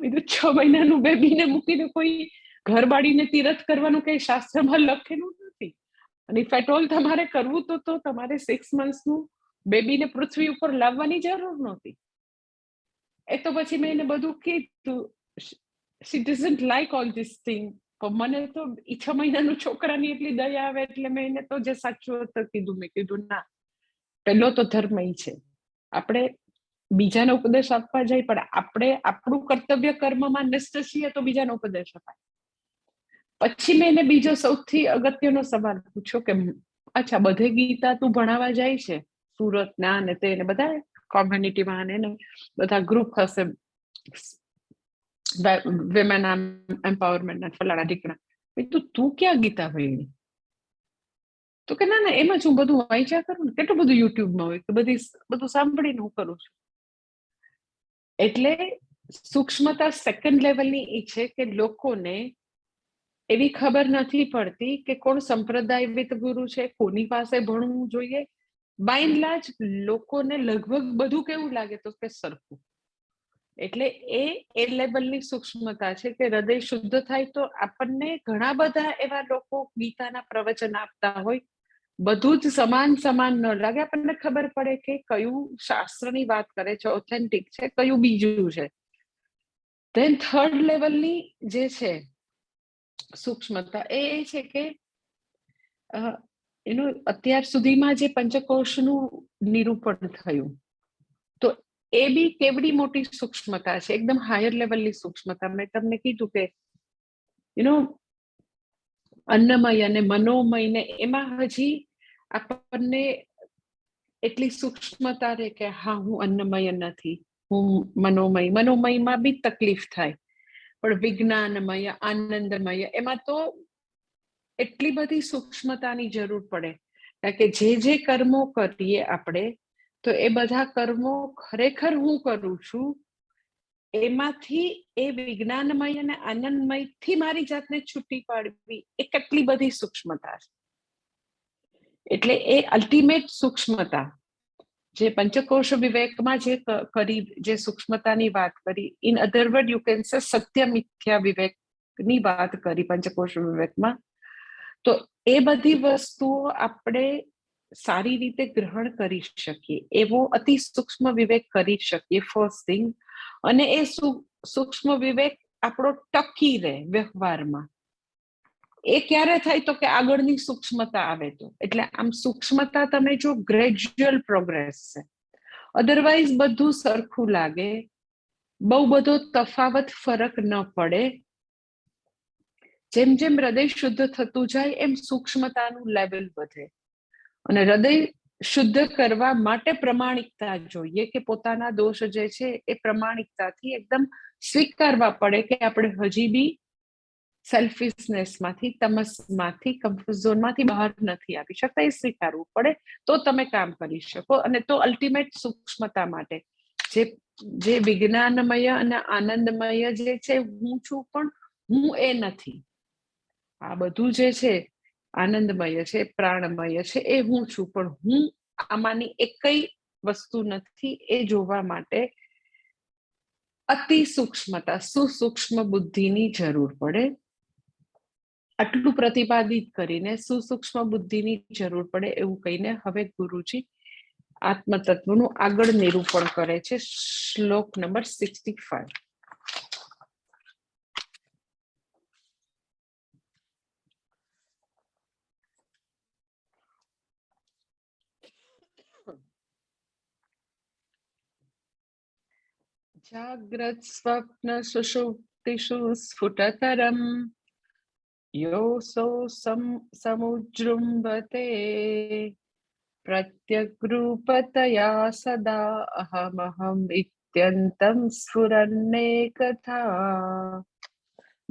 બીજું 6 મહિનાનું બેબીને મૂકીને કોઈ ઘર બાળીને તીરથ કરવાનું કઈ શાસ્ત્રમાં લખેલું નથી. અને ઇફ એટ ઓલ તમારે કરવું તો તમારે 6 મંથ્સનું બેબીને પૃથ્વી ઉપર લાવવાની જરૂર નહોતી. એ તો પછી મેં એને બધું કીધું. She doesn't like all this thing. પણ મને તો 6 મહિનાનું છોકરાની એટલી દયા આવે એટલે મેં એને તો જે સાચું હતું કીધું. મેં કીધું ના, પહેલો તો ધર્મ ઈ છે. આપણે બીજાને ઉપદેશ આપવા જાય, પણ આપણે આપણું કર્તવ્ય કર્મમાં નિષ્ઠ છીએ તો બીજાનો ઉપદેશ અપાય. પછી મેં એને બીજો સૌથી અગત્યનો સવાલ પૂછ્યો કે અચ્છા, બધે ગીતા તું ભણાવવા જાય છે, સુરત ના ને તે ને બધા કોમ્યુનિટીમાં ને બધા ગ્રુપ હશે, વિમેન એમ્પાવરમેન્ટ ના ફલાણા ઢીકણા, તું ક્યાં ગીતા ભણી? તો કે ના એમાં જ હું બધું વાંચ્યા કરું ને. કેટલું બધું યુટ્યુબમાં હોય કે બધું સાંભળીને હું કરું છું. એટલે સૂક્ષ્મતા સેકન્ડ લેવલની એ છે કે લોકોને એવી ખબર નથી પડતી કે કોણ સંપ્રદાયવિદ ગુરુ છે, કોની પાસે ભણવું જોઈએ. બાય એન્ડ લાર્જ લોકોને લગભગ બધું કેવું લાગે તો કે સરખું. એટલે એ લેવલની સૂક્ષ્મતા છે કે હૃદય શુદ્ધ થાય તો આપણને ઘણા બધા એવા લોકો ગીતાના પ્રવચન આપતા હોય, બધું જ સમાન ન લાગે. આપણને ખબર પડે કે કયું શાસ્ત્રની વાત કરે છે, ઓથેન્ટિક છે, કયું બીજું છે. ધેન થર્ડ લેવલની જે છે સૂક્ષ્મતા એ છે કે એનું અત્યાર સુધીમાં જે પંચકોશનું નિરૂપણ થયું, તો એ બી કેવડી મોટી સૂક્ષ્મતા છે, એકદમ હાયર લેવલની સૂક્ષ્મતા. મેં તમને કીધું કે અન્નમય અને મનોમય ને એમાં હજી આપણને એટલી સૂક્ષ્મતા રહે કે હા, હું અન્નમય નથી, હું મનોમયમાં બી તકલીફ થાય. પણ વિજ્ઞાનમય, આનંદમય, એમાં તો એટલી બધી સૂક્ષ્મતાની જરૂર પડે. કારણ કે જે કર્મો કરીએ આપણે, તો એ બધા કર્મો ખરેખર હું કરું છું એમાંથી એ વિજ્ઞાનમય અને આનંદમયથી મારી જાતને છૂટી પાડવી, એ કેટલી બધી સૂક્ષ્મતા છે. એટલે એ અલ્ટિમેટ સૂક્ષ્મતા જે પંચકોશ વિવેકમાં જે સૂક્ષ્મતાની વાત કરી, in other word you can say સત્ય મિથ્યા વિવેકની વાત કરી પંચકોશ વિવેકમાં, તો એ બધી વસ્તુઓ આપણે સારી રીતે ગ્રહણ કરી શકીએ એવો અતિ સૂક્ષ્મ વિવેક કરી શકીએ, ફર્સ્ટ થિંગ. અને એ સૂક્ષ્મ વિવેક આપણો ટકી રહે વ્યવહારમાં. એ ક્યારે થાય તો કે આગળની સૂક્ષ્મતા આવે તો. એટલે આમ સૂક્ષ્મતા તમે જો ગ્રેજ્યુઅલ પ્રોગ્રેસ છે, અધરવાઇઝ બધું સરખું લાગે, બહુ બધો તફાવત ફરક ન પડે. જેમ જેમ હૃદય શુદ્ધ થતું જાય એમ સૂક્ષ્મતાનું લેવલ વધે. અને હૃદય શુદ્ધ કરવા માટે પ્રમાણિકતા જોઈએ કે પોતાના દોષ જે છે એ પ્રમાણિકતાથી એકદમ સ્વીકારવા પડે કે આપણે હજી બી સેલ્ફિશનેસમાંથી, તમસમાંથી, કમ્ફર્ટ ઝોનમાંથી બહાર નથી આવી શકતા. એ સ્વીકારવું પડે તો તમે કામ કરી શકો. અને તો અલ્ટિમેટ સૂક્ષ્મતા માટે જે વિજ્ઞાનમય અને આનંદમય જે છે હું છું, પણ હું એ નથી. આ બધું જે છે આનંદમય છે, પ્રાણમય છે, એ હું છું, પણ હું આમાંની એકય વસ્તુ નથી. એ જોવા માટે અતિ સૂક્ષ્મતા, સુસૂક્ષ્મ બુદ્ધિની જરૂર પડે. આટલું પ્રતિપાદિત કરીને સુસૂક્ષ્મ બુદ્ધિની જરૂર પડે એવું કહીને હવે ગુરુજી આત્મતત્વનું આગળ નિરૂપણ કરે છે. શ્લોક નંબર 65. જાગ્રત સ્વપ્ન સુષુપ્તિષુ સ્ફુટતરમ યોऽસૌ સમુજૃંભતે પ્રત્યગ્રૂપતયા સદા અહમહમ ઇત્યંતમ સ્ફુરન્નેકથા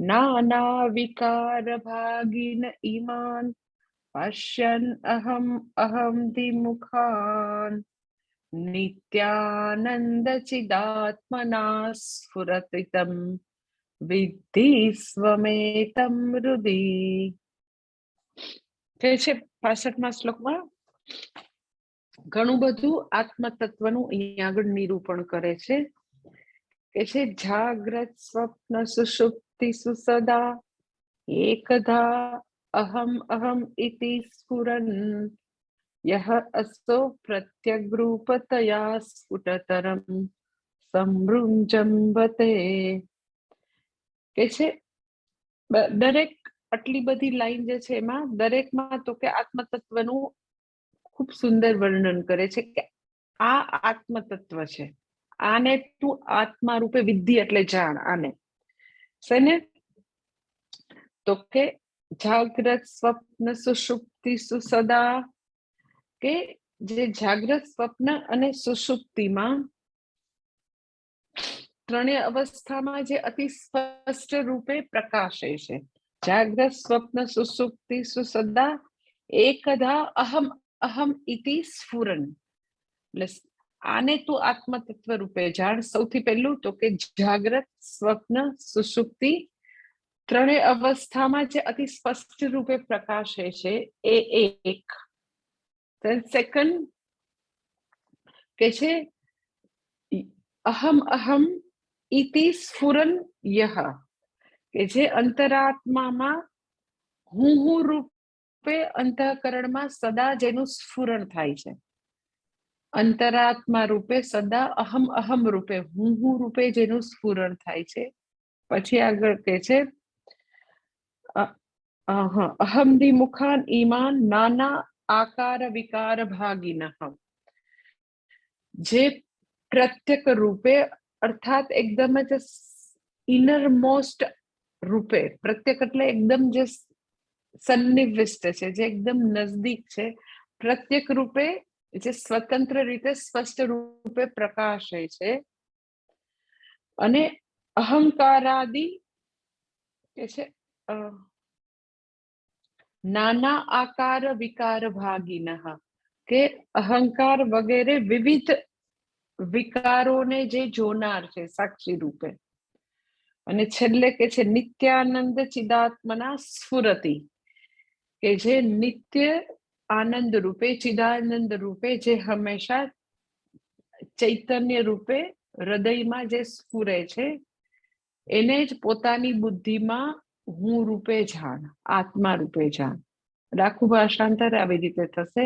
નાનાવિકારભાગિન ઇમાન પશ્યन् અહમ અહમ દિમુખાન નિત્યાનંદચિદાત્મના સ્ફુરતિતમ વિદ્ધિ સ્વમેતમ હૃદિ. કે છે 65મા શ્લોકમાં ઘણું બધું આત્મતત્વનું અહીંયા આગળ નિરૂપણ કરે છે કે છે જાગ્રત સ્વપ્ન સુષુપ્તિ સુસદા એકધા અહમ અહમ ઇતિ સ્ફુરન યહ અસો પ્રત્યગ્રૂપતયા સ્ફુટતરમ સમૃંજંબતે. કે છે દરેક આટલી બધી લાઈન જે છે એમાં દરેકમાં તો કે આત્મતત્વનું ખૂબ સુંદર વર્ણન કરે છે કે આ આત્મતત્વ છે, આને તું આત્મા રૂપે વિદ્ધિ એટલે જાણ. આને શેને? તો કે જાગ્રત સ્વપ્ન સુષુપ્તિ સુસદા, કે જે જાગ્રત સ્વપ્ન અને સુષુપ્તિમાં ત્રણેય અવસ્થામાં જે અતિ સ્પષ્ટ રૂપે પ્રકાશે છે. જાગ્રત સ્વપ્ન સુષુપ્તિ સુસદા એકધા અહમ અહમ ઇતિ સ્ફુરન. એટલે આને તું આત્મતત્વ રૂપે જાણ. સૌથી પહેલું તો કે જાગ્રત સ્વપ્ન સુષુપ્તિ ત્રણેય અવસ્થામાં જે અતિ સ્પષ્ટ રૂપે પ્રકાશે છે એ એક. સેકન્ડ કે છે અહમ અહમ ઇતિ સ્ફુરન યહ, કે જે અંતરાત્મામાં હું રૂપે અંતઃકરણમાં સદા જેનું સ્ફુરણ થાય છે. અંતરાત્મા રૂપે સદા અહમ અહમ રૂપે હું રૂપે જેનું સ્ફુરણ થાય છે. પછી આગળ કે છે અહમ દિમુખાન ઈમાન નાના આકાર વિકાર ભાગીનઃ, જે પ્રત્યક રૂપે અર્થાત એકદમ જ ઇનરમોસ્ટ રૂપે, પ્રત્યક એટલે એકદમ જે સન્નિવિષ્ટ છે, જે એકદમ નજદીક છે, પ્રત્યક રૂપે જે સ્વતંત્ર રીતે સ્પષ્ટ રૂપે પ્રકાશે છે. અને અહંકારાદિ કે છે નાના આકાર વિકાર ભાગીનઃ, કે અહંકાર વગેરે વિવિધ વિકારોને જે જોનાર છે સાક્ષી રૂપે. અને છેલ્લે કે છે નિત્યાનંદ ચિદાત્મના સ્ફુરતિ, કે જે નિત્ય આનંદ રૂપે ચિદાનંદ રૂપે જે હંમેશા ચૈતન્ય રૂપે હૃદયમાં જે સ્ફુરે છે એને જ પોતાની બુદ્ધિમાં હું રૂપે જાણ, આત્મા રૂપે જાણ. આખું ભાષાંતર આવી રીતે થશે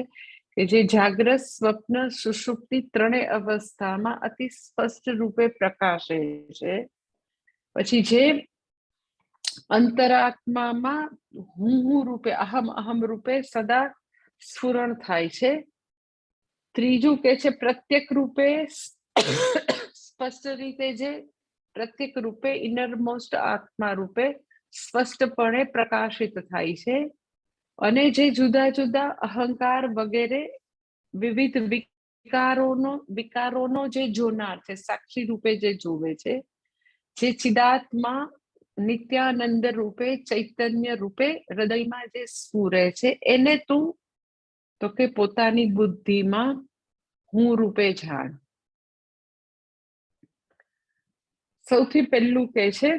કે જે જાગ્રત સ્વપ્ન સુષુપ્તિ ત્રણેય અવસ્થામાં અતિ સ્પષ્ટ રૂપે પ્રકાશે છે. પછી જે અંતરાત્મામાં હું રૂપે અહમ અહમ રૂપે સદા સ્ફુરણ થાય છે. ત્રીજું કે છે પ્રત્યેક રૂપે સ્પષ્ટ રીતે જે પ્રત્યેક રૂપે ઇનરમોસ્ટ આત્મા રૂપે સ્પષ્ટપણે પ્રકાશિત થાય છે. અને જે જુદા જુદા અહંકાર વગેરે વિવિધ વિકારોનો જે જોનાર છે, સાક્ષી રૂપે જે જોવે છે, જે ચિદાત્મા નિત્યાનંદ રૂપે ચૈતન્ય રૂપે હૃદયમાં જે સ્ફુરે છે એને તું તો કે પોતાની બુદ્ધિમાં હું રૂપે જાણ. સૌથી પહેલું કે છે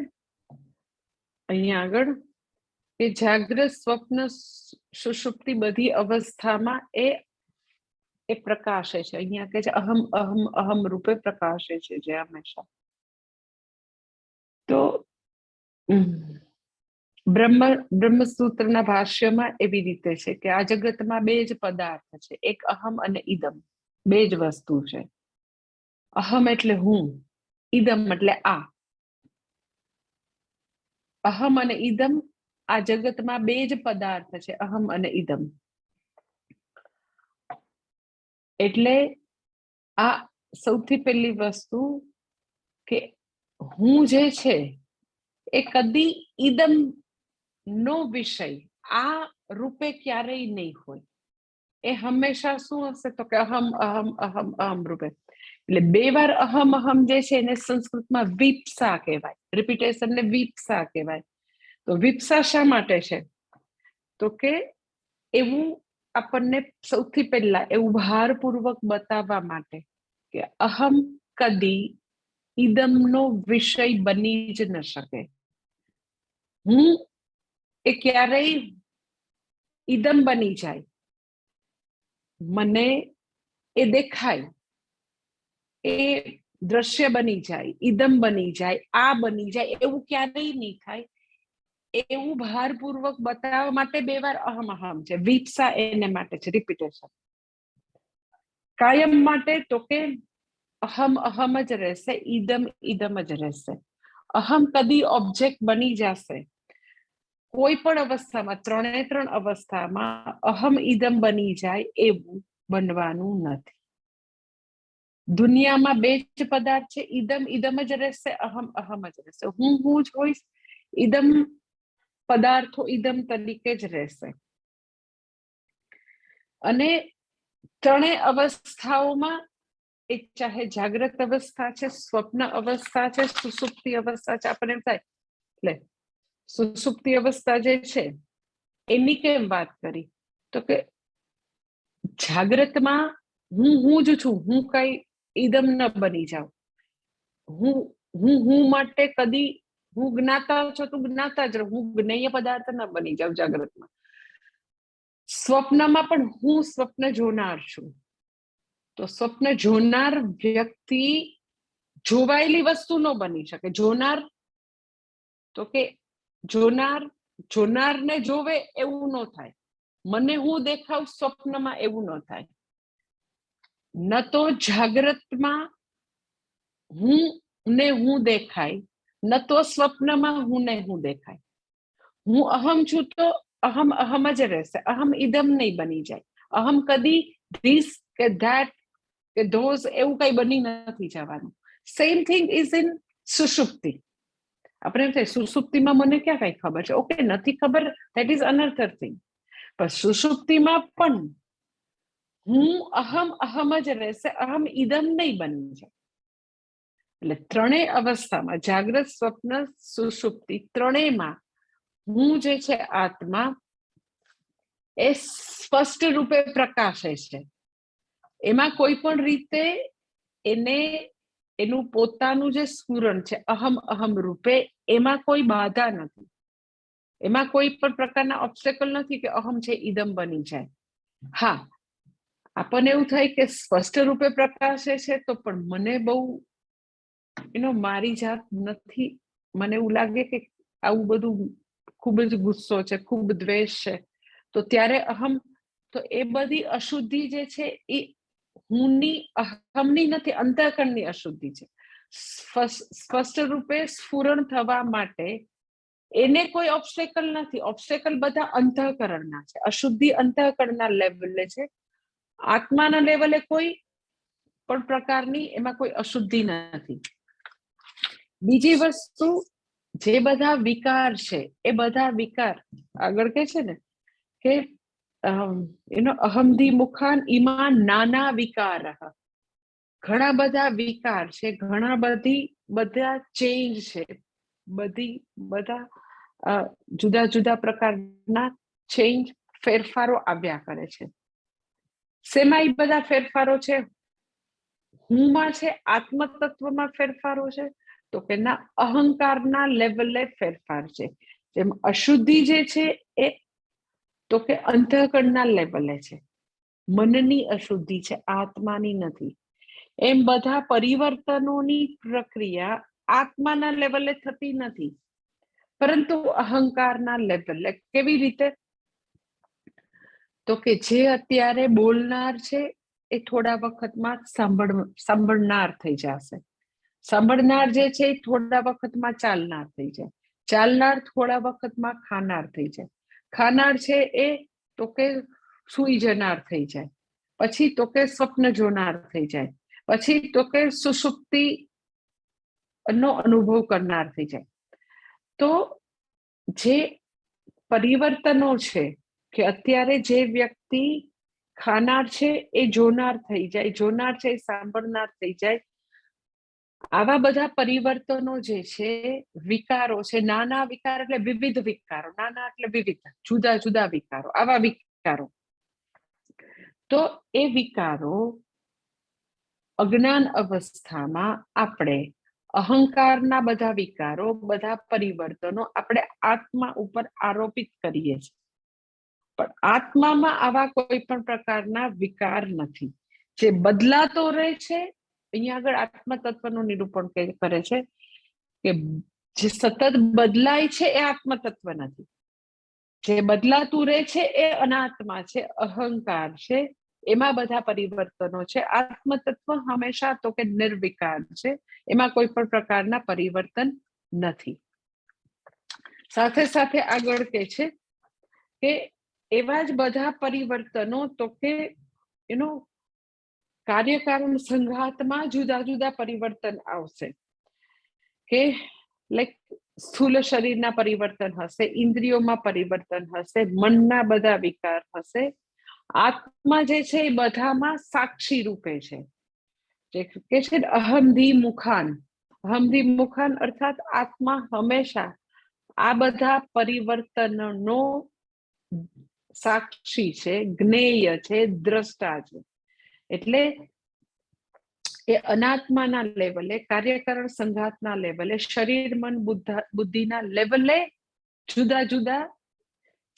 અહીંયા આગળ કે જાગ્રત સ્વપ્ન સુષુપ્તિ બધી અવસ્થામાં એ પ્રકાશે છે. અહીંયા કે છે અહમ અહમ અહમ રૂપે પ્રકાશે છે જે હંમેશા. તો બ્રહ્મસૂત્રના ભાષ્યમાં એવી રીતે છે કે આ જગતમાં બે જ પદાર્થ છે, એક અહમ અને ઇદમ, બે જ વસ્તુ છે. અહમ એટલે હું, ઇદમ એટલે આ. અહમ અને ઇદમ આ જગતમાં બે જ પદાર્થ છે, અહમ અને ઇદમ. એટલે આ સૌથી પહેલી વસ્તુ કે હું જે છે એ કદી ઈદમ નો વિષય આ રૂપે ક્યારેય નહીં હોય. એ હંમેશા શું હશે તો કે અહમ અહમ અહમ અહમ રૂપે. એટલે બે વાર અહમ અહમ જે છે એને સંસ્કૃતમાં વિપ્સા કહેવાય. રિપીટેશન ને વિપ્સા કહેવાય. તો વિપ્સા શા માટે છે તો કે એવું આપણને સૌથી પહેલા એવું ભારપૂર્વક બતાવવા માટે કે અહમ કદી ઈદમનો વિષય બની જ ન શકે. હું એ ક્યારેય ઈદમ બની જાય, મને એ દેખાય, એ દ્રશ્ય બની જાય, ઈદમ બની જાય, આ બની જાય, એવું ક્યારેય નહીં થાય. એવું ભારપૂર્વક બતાવવા માટે બે વાર અહમ અહમ છે. વિપ્સા એને માટે છે, રિપીટેશન. કાયમ માટે તો કે અહમ અહમ જ રહેશે, ઈદમ ઈદમ જ રહેશે. અહમ કદી ઓબ્જેક્ટ બની જશે કોઈ પણ અવસ્થામાં, ત્રણ અવસ્થામાં અહમ ઈદમ બની જાય એવું બનવાનું નથી. દુનિયામાં બે જ પદાર્થ છે, ઈદમ ઈદમ જ રહેશે, અહમ અહમ જ રહેશે. હું જ હોઈશ, ઈદમ પદાર્થો ઈદમ તરીકે જ રહેશે. અને ત્રણેય અવસ્થાઓમાં, એ ચાહે જાગ્રત અવસ્થા છે, સ્વપ્ન અવસ્થા છે, સુષુપ્તિ અવસ્થા છે, આપણને એમ થાય એટલે સુષુપ્તિ અવસ્થા જે છે એની કેમ વાત કરી તો કે જાગ્રતમાં હું જ છું, હું કઈ ઈદમ ન બની જાઉં. હું માટે કદી હું જ્ઞાતા છો તું જ્ઞાતા જ રહું, હું જ્ઞેય પદાર્થ ન બની જાઉં જાગ્રતમાં. સ્વપ્નમાં પણ હું સ્વપ્ન જોનાર છું. તો સ્વપ્ન જોનાર વ્યક્તિ જોવાયેલી વસ્તુ ન બની શકે. જોનાર તો કે જોનારને જોવે એવું ન થાય. મને હું દેખાવ સ્વપ્નમાં એવું ન થાય. ન તો જાગ્રતમાં હું દેખાય, ન તો સ્વપ્નમાં હું દેખાય. હું અહમ છું તો અહમ અહમ જ રહેશે, અહમ ઈદમ નહીં બની જાય. અહમ કદી ધીસ કે ધેટ કે ધોઝ એવું કઈ બની નથી જવાનું. સેમ થિંગ ઇઝ ઇન સુષુપ્તિ. આપણે એમ થાય સુષુપ્તિમાં મને ક્યાં કઈ ખબર છે, ઓકે નથી ખબર, ધેટ ઇઝ અનધર થિંગ. પણ સુષુપ્તિમાં પણ હું અહમ અહમ જ રહેશે, અહમ ઈદમ નહીં બની જાય. એટલે ત્રણેય અવસ્થામાં, જાગ્રત, સ્વપ્ન, સુષુપ્તિ, ત્રણેયમાં હું જે છે આત્મા એ સ્પષ્ટ રૂપે પ્રકાશે છે. એમાં કોઈ પણ રીતે એનું પોતાનું જે સ્ફુરણ છે અહમ અહમ રૂપે, એમાં કોઈ બાધા નથી, એમાં કોઈ પણ પ્રકારના ઓબ્સ્ટેકલ નથી કે અહમ છે ઈદમ બની જાય. હા, આપણને એવું થાય કે સ્પષ્ટ રૂપે પ્રકાશે છે તો પણ મને બહુ મારી જાત નથી, મને એવું લાગે કે આવું બધું ખૂબ જ ગુસ્સો છે, ખૂબ દ્વેષ છે, તો ત્યારે અહમ, તો એ બધી અશુદ્ધિ જે છે એ હુંની અહમની નથી, અંતઃકરણની અશુદ્ધિ છે. સ્પષ્ટ રૂપે સ્ફુરણ થવા માટે એને કોઈ ઓબ્સ્ટેકલ નથી. ઓબ્સ્ટેકલ બધા અંતઃકરણના છે. અશુદ્ધિ અંતઃકરણના લેવલે છે. આત્માના લેવલે કોઈ પણ પ્રકારની એમાં કોઈ અશુદ્ધિ નથી. બીજી વસ્તુ, જે બધા વિકાર છે એ બધા વિકાર આગળ કે છે ને કે એનો અહમદી મુખાન ઈમાન નાના વિકાર, ઘણા બધા વિકાર છે, ઘણા બધા ચેન્જ છે, બધા જુદા જુદા પ્રકારના ચેન્જ, ફેરફારો આવ્યા કરે છે. શેમાં એ બધા ફેરફારો છે? હુંમાં છે, આત્મતત્વમાં ફેરફારો છે, તો કે ના અહંકારના લેવલે ફેરફાર છે. જેમ અશુદ્ધિ જે છે એ તો કે અંતઃકરણના લેવલે છે, મનની અશુદ્ધિ છે, આત્માની નથી. એમ બધા પરિવર્તનોની પ્રક્રિયા આત્માના લેવલે થતી નથી, પરંતુ અહંકારના લેવલે. કેવી રીતે? તો કે જે અત્યારે બોલનાર છે એ થોડા વખતમાં સાંભળનાર થઈ જશે. સાંભળનાર જે છે એ થોડા વખતમાં ચાલનાર થઈ જાય. ચાલનાર થોડા વખતમાં ખાનાર થઈ જાય. ખાનાર છે એ તો કે સૂઈ જનાર થઈ જાય. પછી તો કે સ્વપ્ન જોનાર થઈ જાય. પછી તો કે સુષુપ્તિ નો અનુભવ કરનાર થઈ જાય. તો જે પરિવર્તનો છે કે અત્યારે જે વ્યક્તિ ખાનાર છે એ જોનાર થઈ જાય, જોનાર છે એ સાંભળનાર થઈ જાય. આવા બધા પરિવર્તનો જે છે, વિકારો છે, નાના વિકાર એટલે વિવિધ વિકારો, નાના એટલે વિવિધ, જુદા જુદા વિકારો, આવા વિકારો. તો એ વિકારો અજ્ઞાન અવસ્થામાં આપણે અહંકારના બધા વિકારો, બધા પરિવર્તનો આપણે આત્મા ઉપર આરોપિત કરીએ છીએ. પણ આત્મામાં આવા કોઈ પણ પ્રકારના વિકાર નથી. જે બદલાતો રહે છે, અહીંયા આગળ આત્મ તત્વનું નિરૂપણ કરે છે કે જે સતત બદલાય છે એ આત્મ તત્વ નથી. જે બદલાતું રહે છે એ અનાત્મા છે, અહંકાર છે, એમાં બધા પરિવર્તનો છે. આત્મ તત્વ હંમેશા તો કે નિર્વિકાર છે, એમાં કોઈ પણ પ્રકારના પરિવર્તન નથી. સાથે સાથે આગળ કે છે કે એવા જ બધા પરિવર્તનો તો કે એનો કાર્યકારણ સંઘાતમાં જુદા જુદા પરિવર્તન આવશે. કે લાઈક સ્થૂલ શરીરના પરિવર્તન હશે, ઇન્દ્રિયોમાં પરિવર્તન હશે, મનના બધા વિકાર હશે. આત્મા જે છે એ બધામાં સાક્ષી રૂપે છે. જે કે છે અહમધી મુખાન, અહમધી મુખાન અર્થાત આત્મા હંમેશા આ બધા પરિવર્તનનો સાક્ષી છે, જ્ઞેય છે, દ્રષ્ટા છે. એટલે એ અનાત્માના લેવલે, કાર્યકરણ સંઘાતના લેવલે, શરીર મન બુદ્ધિના લેવલે જુદા જુદા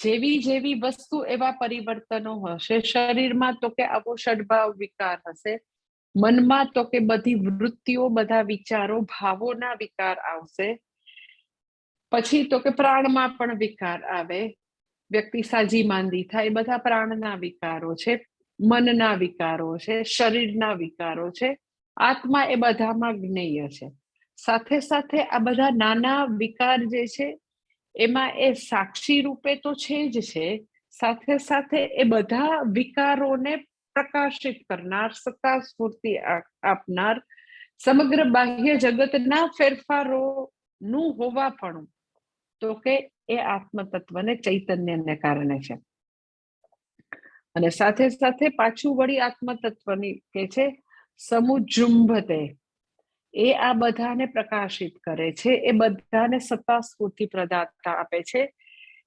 જેવી જેવી વસ્તુ એવા પરિવર્તનો હશે. શરીરમાં તો કે આવો ષડભાવ વિકાર હશે, મનમાં તો કે બધી વૃત્તિઓ, બધા વિચારો, ભાવોના વિકાર આવશે. પછી તો કે પ્રાણમાં પણ વિકાર આવે, વ્યક્તિ સાજી માંદી થાય, બધા પ્રાણના વિકારો છે, મનના વિકારો છે, શરીરના વિકારો છે. આત્મા એ બધામાં જ્ઞેય છે. સાથે સાથે આ બધા નાના વિકાર જે છે એમાં એ સાક્ષી રૂપે તો છે જ છે, સાથે સાથે એ બધા વિકારોને પ્રકાશિત કરનાર, સત્તા સ્ફૂર્તિ આપનાર, સમગ્ર બાહ્ય જગતના ફેરફારોનું હોવા પણ તો કે એ આત્મ તત્વને, ચૈતન્યને કારણે છે. અને સાથે સાથે પાછું વળી આત્મ તત્વની કે છે સમુજૃંભતે, એ આ બધાને પ્રકાશિત કરે છે, એ બધાને સત્તા સ્ફૂર્તિ પ્રદાતા આપે છે.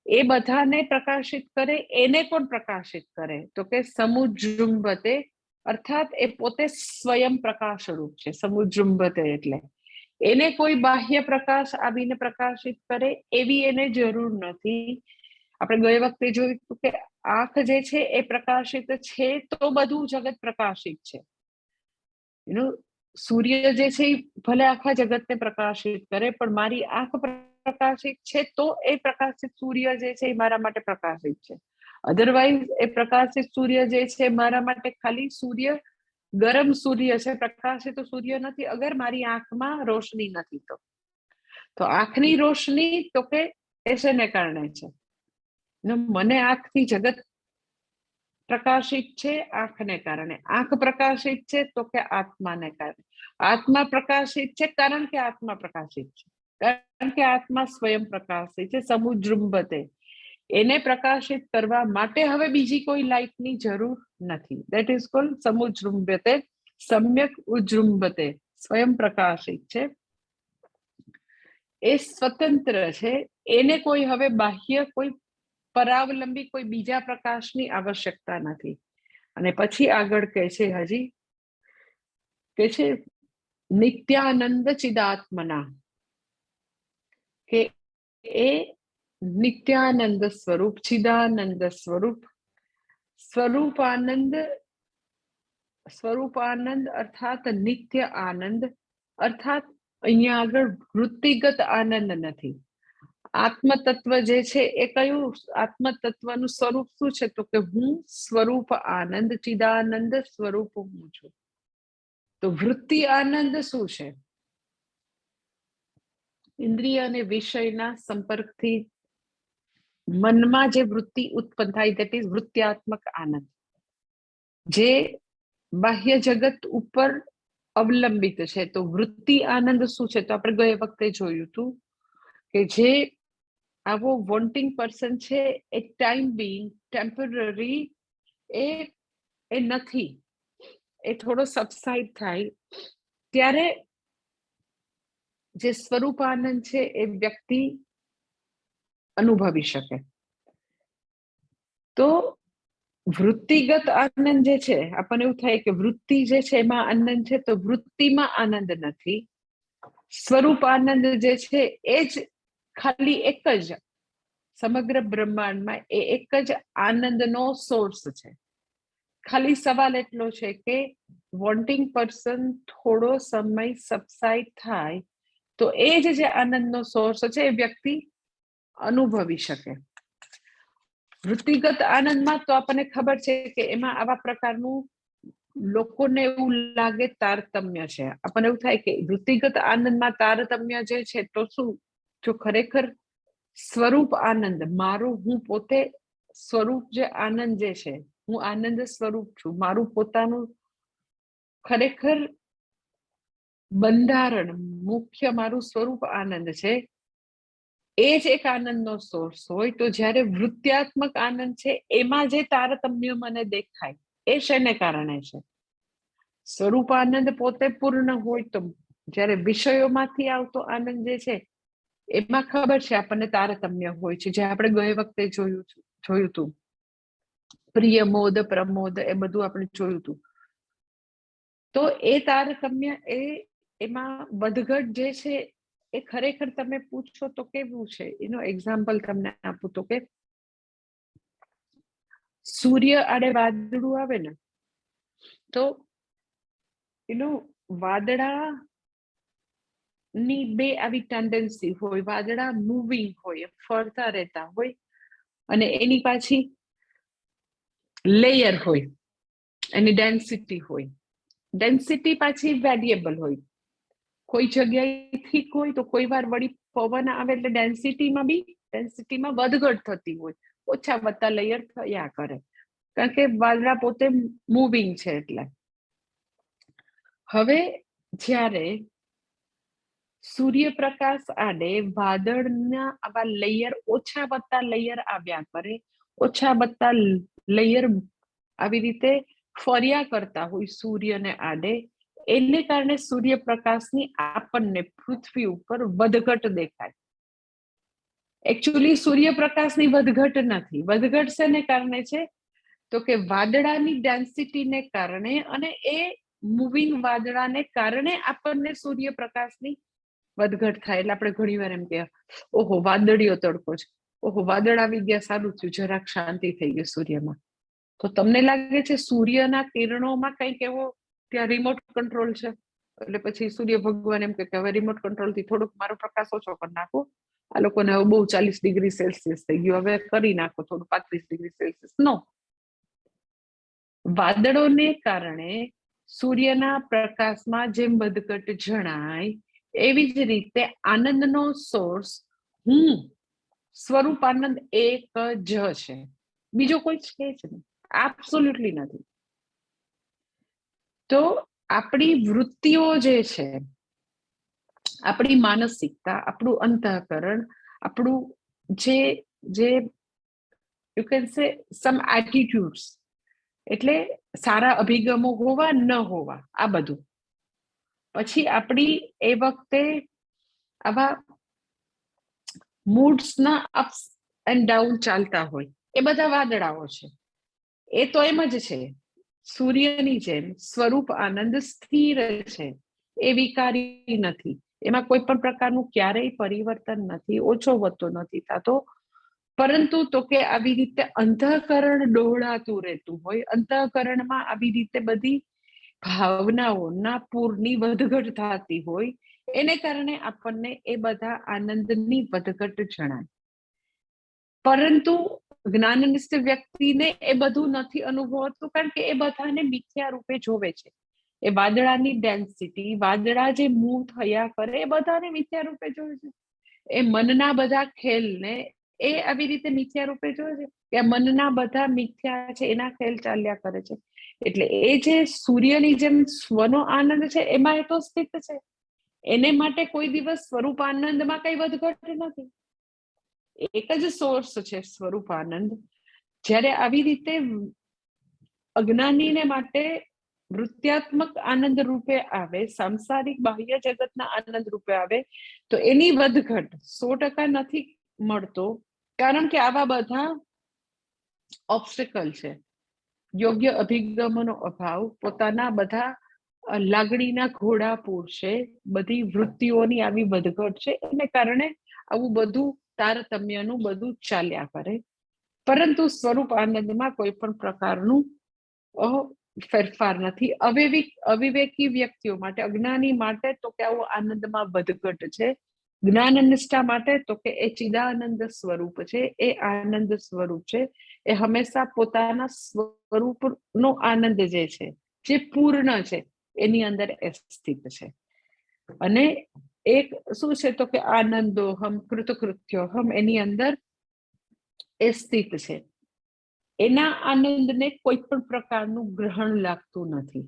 એ બધાને પ્રકાશિત કરે, એને કોણ પ્રકાશિત કરે તો કે સમુજૃંભતે, અર્થાત એ પોતે સ્વયં પ્રકાશ રૂપ છે. સમુજૃંભતે એટલે એને કોઈ બાહ્ય પ્રકાશ આવીને પ્રકાશિત કરે એવી એને જરૂર નથી. આપણે ગઈ વખતે જોયું કે આંખ જે છે એ પ્રકાશિત છે તો બધું જગત પ્રકાશિત છે. સૂર્ય જે છે એ ભલે આખા જગતને પ્રકાશિત કરે, પણ મારી આંખ પ્રકાશિત છે તો એ પ્રકાશિત સૂર્ય જે છે એ મારા માટે પ્રકાશિત છે. અધરવાઇઝ એ પ્રકાશિત સૂર્ય જે છે મારા માટે ખાલી સૂર્ય, ગરમ સૂર્ય છે, પ્રકાશિત સૂર્ય નથી અગર મારી આંખમાં રોશની નથી તો આંખની રોશની તો કે એસેને કારણે છે. મને આંખથી જગત પ્રકાશિત છે આંખને કારણે, આંખ પ્રકાશિત છે તો કે આત્માને કારણે, આત્મા પ્રકાશિત છે કારણ કે આત્મા પ્રકાશિત છે, કારણ કે આત્મા સ્વયં પ્રકાશિત છે. સમુજૃંભતે, એને પ્રકાશિત કરવા માટે હવે બીજી કોઈ લાઇટની જરૂર નથી. ધેટ ઇઝ કોલ્ડ સમુજૃંભતે, સમ્યક ઉજૃંભતે, સ્વયં પ્રકાશિત છે, એ સ્વતંત્ર છે, એને કોઈ હવે બાહ્ય કોઈ પરાવલંબી કોઈ બીજા પ્રકાશની આવશ્યકતા નથી. અને પછી આગળ કહે છે, હજી કે છે નિત્યાનંદ ચિદાત્મના, કે એ નિત્યાનંદ સ્વરૂપ, ચિદાનંદ સ્વરૂપ, સ્વરૂપાનંદ, સ્વરૂપાનંદ અર્થાત નિત્ય આનંદ, અર્થાત અહીંયા આગળ વૃત્તિગત આનંદ નથી. આત્મ તત્વ જે છે એ કયું આત્મ તત્વનું સ્વરૂપ શું છે તો કે હું સ્વરૂપ આનંદ, ચિદાનંદ સ્વરૂપ હું છું. તો વૃત્તિ આનંદ શું છે? ઇન્દ્રિય અને વિષયના સંપર્કથી મનમાં જે વૃત્તિ ઉત્પન્ન થાય, દેટ ઇઝ વૃત્ત્યાત્મક આનંદ, જે બાહ્ય જગત ઉપર અવલંબિત છે. તો વૃત્તિ આનંદ શું છે? તો આપણે ગયે વખતે જોયું હતું કે જે આવો વોન્ટિંગ પર્સન છે એ ટાઈમ બિંગ ટેમ્પરરી એ નથી, એ થોડો સબસાઇડ થાય ત્યારે જે સ્વરૂપ આનંદ છે એ વ્યક્તિ અનુભવી શકે. તો વૃત્તિગત આનંદ જે છે, આપણને એવું થાય કે વૃત્તિ જે છે એમાં આનંદ છે, તો વૃત્તિમાં આનંદ નથી. સ્વરૂપ આનંદ જે છે એ જ ખાલી એક જ સમગ્ર બ્રહ્માંડમાં એ એક જ આનંદનો સોર્સ છે. ખાલી સવાલ એટલો છે કે વોન્ટિંગ પર્સન થોડો સમય સબસાઇડ થાય તો એ જ જે આનંદનો સોર્સ છે એ વ્યક્તિ અનુભવી શકે. વૃત્તિગત આનંદમાં તો આપણને ખબર છે કે એમાં આવા પ્રકારનું લોકોને એવું લાગે તારતમ્ય છે. આપણને એવું થાય કે વૃત્તિગત આનંદમાં તારતમ્ય જે છે તો શું? જો ખરેખર સ્વરૂપ આનંદ, મારું હું પોતે સ્વરૂપ જે આનંદ જે છે, હું આનંદ સ્વરૂપ છું, મારું પોતાનું ખરેખર બંધારણ મુખ્ય મારું સ્વરૂપ આનંદ છે, એ જ એક આનંદનો સોર્સ હોય તો જ્યારે વૃત્ત્યાત્મક આનંદ છે એમાં જે તારતમ્ય મને દેખાય એ શેને કારણે છે? સ્વરૂપ આનંદ પોતે પૂર્ણ હોય તો જ્યારે વિષયોમાંથી આવતો આનંદ જે છે એમાં ખબર છે આપણને તારતમ્ય હોય છે, જે આપણે ગયે વખતે જોયું હતું. પ્રિય મોદ પ્રમોદ એ બધું આપણે જોયું હતું. તો એ તારતમ્ય એમાં વધઘટ જે છે એ ખરેખર તમે પૂછો તો કેવું છે? એનો એક્ઝામ્પલ તમને આપું તો કે સૂર્ય આડે વાદળું આવે ને તો એનું વાદળા ની બે આવી ટેન્ડન્સી હોય. વાદળા મૂવિંગ હોય, ફરતા રહેતા હોય, અને એની પાછી લેયર હોય, એની ડેન્સિટી હોય. ડેન્સિટી પાછી વેરિયેબલ હોય. કોઈ જગ્યાએ ઠીક હોય તો કોઈ વાર વળી પવન આવે એટલે ડેન્સિટીમાં વધઘટ થતી હોય, ઓછા વત્તા લેયર થયા કરે, કારણ કે વાદળા પોતે મૂવિંગ છે. એટલે હવે જ્યારે સૂર્યપ્રકાશ આડે વાદળના આવા લેયર ઓછા વત્તા લેયર આવ્યા કરે, ઓછા વત્તા લેયર આવી રીતે ફર્યા કરતા હોય સૂર્યને આડે, એને કારણે સૂર્યપ્રકાશની આપણને પૃથ્વી ઉપર વધઘટ દેખાય. એકચ્યુઅલી સૂર્યપ્રકાશની વધઘટ નથી. વધઘટ શેને કારણે છે? તો કે વાદળાની ડેન્સિટીને કારણે અને એ મૂવિંગ વાદળાને કારણે આપણને સૂર્યપ્રકાશની વધઘટ થાય. એટલે આપણે ઘણી વાર એમ કે ઓહો વાદળીયો તડકો છે, ઓહો વાદળ આવી ગયા, સારું થયું, જરાક શાંતિ થઈ ગઈ સૂર્યમાં. તો તમને લાગે છે સૂર્યના કિરણોમાં કંઈક એવો ત્યાં રિમોટ કંટ્રોલ છે? એટલે પછી સૂર્ય ભગવાન એમ કે હવે રિમોટ કંટ્રોલ થી થોડોક મારો પ્રકાશ ઓછો કરી નાખો, આ લોકોને હવે બહુ 40 ડિગ્રી સેલ્સિયસ થઈ ગયું, હવે કરી નાખો થોડું 35 ડિગ્રી સેલ્સિયસ. નો, વાદળોને કારણે સૂર્યના પ્રકાશમાં જેમ વધઘટ જણાય એવી જ રીતે આનંદનો સોર્સ હું સ્વરૂપ આનંદ એક જ છે, બીજો કોઈ છે જ નહીં, એબ્સોલ્યુટલી નથી. તો આપણી વૃત્તિઓ જે છે, આપણી માનસિકતા, આપણું અંતઃકરણ, આપણું જે યુ કેન સે સમ એટીટ્યુડ્સ, એટલે સારા અભિગમો હોવા ન હોવા, આ બધું પછી આપણી એ વખતે આવા મૂડ્સના અપ્સ એન્ડ ડાઉન ચાલતા હોય, એ બધા વાદળાઓ છે. એ તો એમ જ છે, સૂર્યની જેમ સ્વરૂપ આનંદ સ્થિર છે, એ વિકારી નથી, એમાં કોઈ પણ પ્રકારનું ક્યારેય પરિવર્તન નથી, ઓછો વધતો નથી થતો. પરંતુ તો કે આવી રીતે અંતઃકરણ ડોળાતું રહેતું હોય, અંતઃકરણમાં આવી રીતે બધી ભાવનાઓના પૂરની વધઘટ થતી હોય, એને કારણે આપણને એ બધા આનંદની વધઘટ જણાય. પરંતુ જ્ઞાનનિષ્ઠ વ્યક્તિને એ બધું નથી અનુભવતું, કારણ કે એ બધાને મિથ્યા રૂપે જોવે છે. એ વાદળાની ડેન્સિટી, વાદળા જે મૂવ થયા કરે, એ બધાને મિથ્યા રૂપે જોવે છે. એ મનના બધા ખેલને એ આવી રીતે મિથ્યા રૂપે જોવે છે કે મનના બધા મિથ્યા છે, એના ખેલ ચાલ્યા કરે છે. એટલે એ જે સૂર્યની જેમ સ્વનો આનંદ છે એમાં એ તો સ્થિત છે. એને માટે કોઈ દિવસ સ્વરૂપ આનંદમાં કઈ વધઘટ નથી. એક જ સોર્સ છે સ્વરૂપ આનંદ. જ્યારે આવી રીતે અજ્ઞાનીને માટે વૃત્યાત્મક આનંદ રૂપે આવે, સાંસારિક બાહ્ય જગતના આનંદ રૂપે આવે, તો એની વધઘટ 100% નથી મળતો. કારણ કે આવા બધા ઓબ્સ્ટેકલ છે. યોગ્ય અભિગમનો અભાવ, પોતાના બધા લાગણીના ઘોડાપૂર છે, બધી વૃત્તિઓની આવી વધઘટ છે, એને કારણે આવું બધું તારતમ્યનું બધું ચાલ્યા કરે. પરંતુ સ્વરૂપ આનંદમાં કોઈ પણ પ્રકારનું ફેરફાર નથી. અવિવેકી વ્યક્તિઓ માટે, અજ્ઞાની માટે તો કે આવું આનંદમાં વધઘટ છે. જ્ઞાન નિષ્ઠા માટે તો કે એ ચિદાનંદ સ્વરૂપ છે, એ આનંદ સ્વરૂપ છે. એ હંમેશા પોતાના સ્વરૂપનો આનંદ જે છે, જે પૂર્ણ છે, એની અંદર એ સ્થિત છે. અને એક શું છે તો કે આનંદો હમ કૃતકૃત્યો હમ, એની અંદર એ સ્થિત છે. એના આનંદને કોઈ પણ પ્રકારનું ગ્રહણ લાગતું નથી.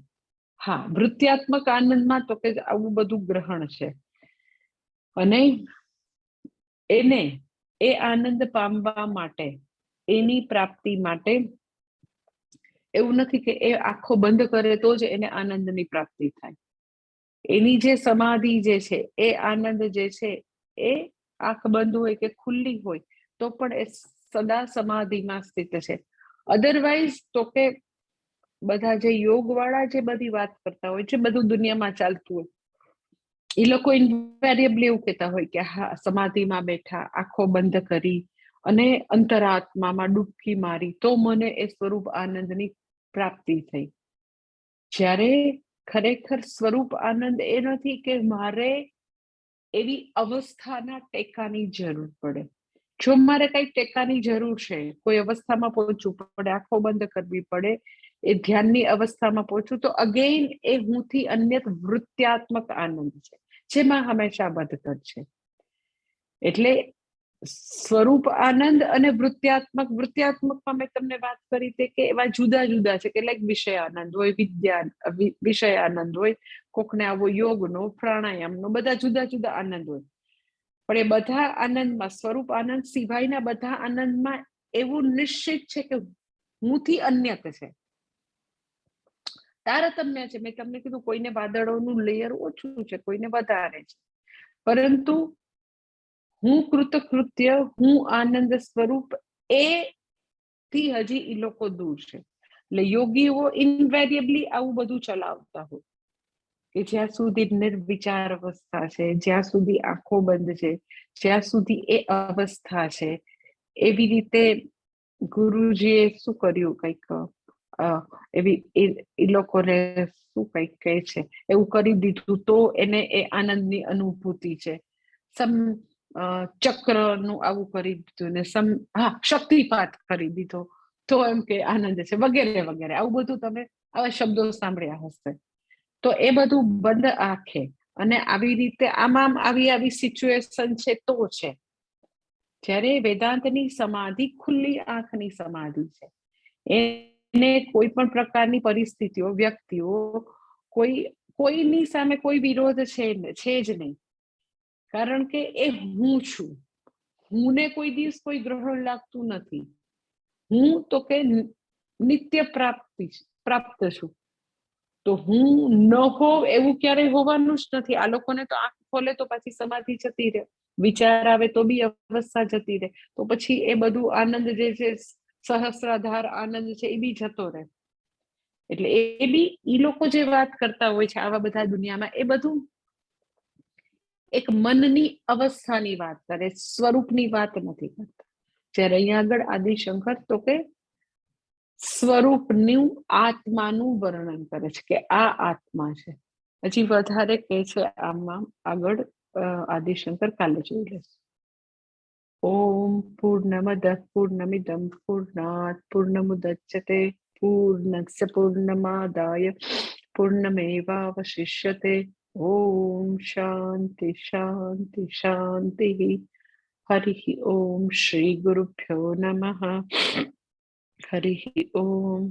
હા, વૃત્યાત્મક આનંદમાં તો કે આવું બધું ગ્રહણ છે. અને એને એ આનંદ પામવા માટે, એની પ્રાપ્તિ માટે એવું નથી કે એ આંખો બંધ કરે તો જ એને આનંદની પ્રાપ્તિ થાય. એની જે સમાધિ જે છે, એ આનંદ જે છે, એ આંખ બંધ હોય કે ખુલ્લી હોય તો પણ એ સદા સમાધિમાં સ્થિત છે. અધરવાઇઝ તો કે બધા જે યોગ વાળા જે બધી વાત કરતા હોય છે, બધું દુનિયામાં ચાલતું હોય, એ લોકો ઇન્વેરિયેબલી એવું કહેતા હોય કે હા, સમાધિમાં બેઠા, આંખો બંધ કરી અને અંતરાત્મામાં ડૂબકી મારી તો મને એ સ્વરૂપ આનંદની પ્રાપ્તિ થઈ. જ્યારે ખરેખર સ્વરૂપ આનંદ એ નથી કે મારે એવી અવસ્થાના ટેકાની જરૂર પડે. જો મારે કઈ ટેકાની જરૂર છે, કોઈ અવસ્થામાં પહોંચવું પડે, આંખો બંધ કરવી પડે, એ ધ્યાનની અવસ્થામાં પહોંચું, તો અગેઇન એ હુંથી અન્યત વૃત્યાત્મક આનંદ છે, જેમાં હંમેશા વધઘટ છે. એટલે સ્વરૂપ આનંદ અને વૃત્યાત્મકમાં મેં તમને વાત કરી તે કે એવા જુદા જુદા છે. કેટલાક વિષય આનંદ હોય, વિષય આનંદ હોય, કોકને આવો યોગનો, પ્રાણાયામનો, બધા જુદા જુદા આનંદ હોય. પણ એ બધા આનંદમાં સ્વરૂપ આનંદ સિવાયના બધા આનંદમાં એવું નિશ્ચિત છે કે હુંથી અન્યત છે, તારતમ્ય છે. મેં તમને કીધું કોઈને વાદળોનું લેયર ઓછું છે, કોઈને વધારે છે, પરંતુ હું કૃતકૃત્ય, હું આનંદ સ્વરૂપ, એ થી હજી એ લોકો દૂર છે. એટલે યોગીઓ ઇન્વેરિયેબલી આવું બધું ચલાવતા હોય કે જ્યાં સુધી નિર્વિચાર અવસ્થા છે, જ્યાં સુધી આંખો બંધ છે, જ્યાં સુધી એ અવસ્થા છે, એવી રીતે ગુરુજીએ શું કર્યું, કંઈક એવી એ લોકોને શું કંઈક કહે છે, એવું કરી દીધું તો એને એ આનંદની અનુભૂતિ છે. ચક્રનું આવું કરી દીધું ને શક્તિપાત કરી દીધો તો એમ કે આનંદ છે, વગેરે વગેરે. આવું બધું તમે આવા શબ્દો સાંભળ્યા હશે. તો એ બધું બંધ આંખે અને આવી રીતે આમાં આવી સિચ્યુએશન છે તો છે. જ્યારે વેદાંતની સમાધિ ખુલ્લી આંખની સમાધિ છે. એને કોઈ પણ પ્રકારની પરિસ્થિતિઓ, વ્યક્તિઓ, કોઈની સામે કોઈ વિરોધ છે જ નહીં. કારણ કે એ હું છું. હુંને કોઈ દિવસ કોઈ ગ્રહણ લાગતું નથી. હું તો કે નિત્ય પ્રાપ્ત છું. તો હું ન હોવ એવું ક્યારેય હોવાનું જ નથી. આ લોકોને તો આંખ ખોલે તો પછી સમાધિ જતી રહે, વિચાર આવે તો બી અવસ્થા જતી રહે, તો પછી એ બધું આનંદ જે છે, સહસ્રાધાર આનંદ છે, એ બી જતો રહે. એટલે એ બી એ લોકો જે વાત કરતા હોય છે આવા બધા દુનિયામાં, એ બધું એક મનની અવસ્થાની વાત કરે, સ્વરૂપની વાત નથી કરતા. જ્યારે અહીંયા આગળ આદિશંકર તો કે સ્વરૂપનું, આત્માનું વર્ણન કરે છે કે આ આત્મા છે. હજી વધારે કહે છે આમાં આગળ આદિશંકર, કાલે જોઈ લેશું. ઓમ પૂર્ણમદ પૂર્ણમિદમ પૂર્ણાત પૂર્ણમુદચ્યતે પૂર્ણસ્ય પૂર્ણમાદાય પૂર્ણમેવાવશિષ્યતે. ઓમ શાંતિ શાંતિ શાંતિ. હરિ ઓમ શ્રી ગુરુભ્યો નમઃ. હરિ ઓમ.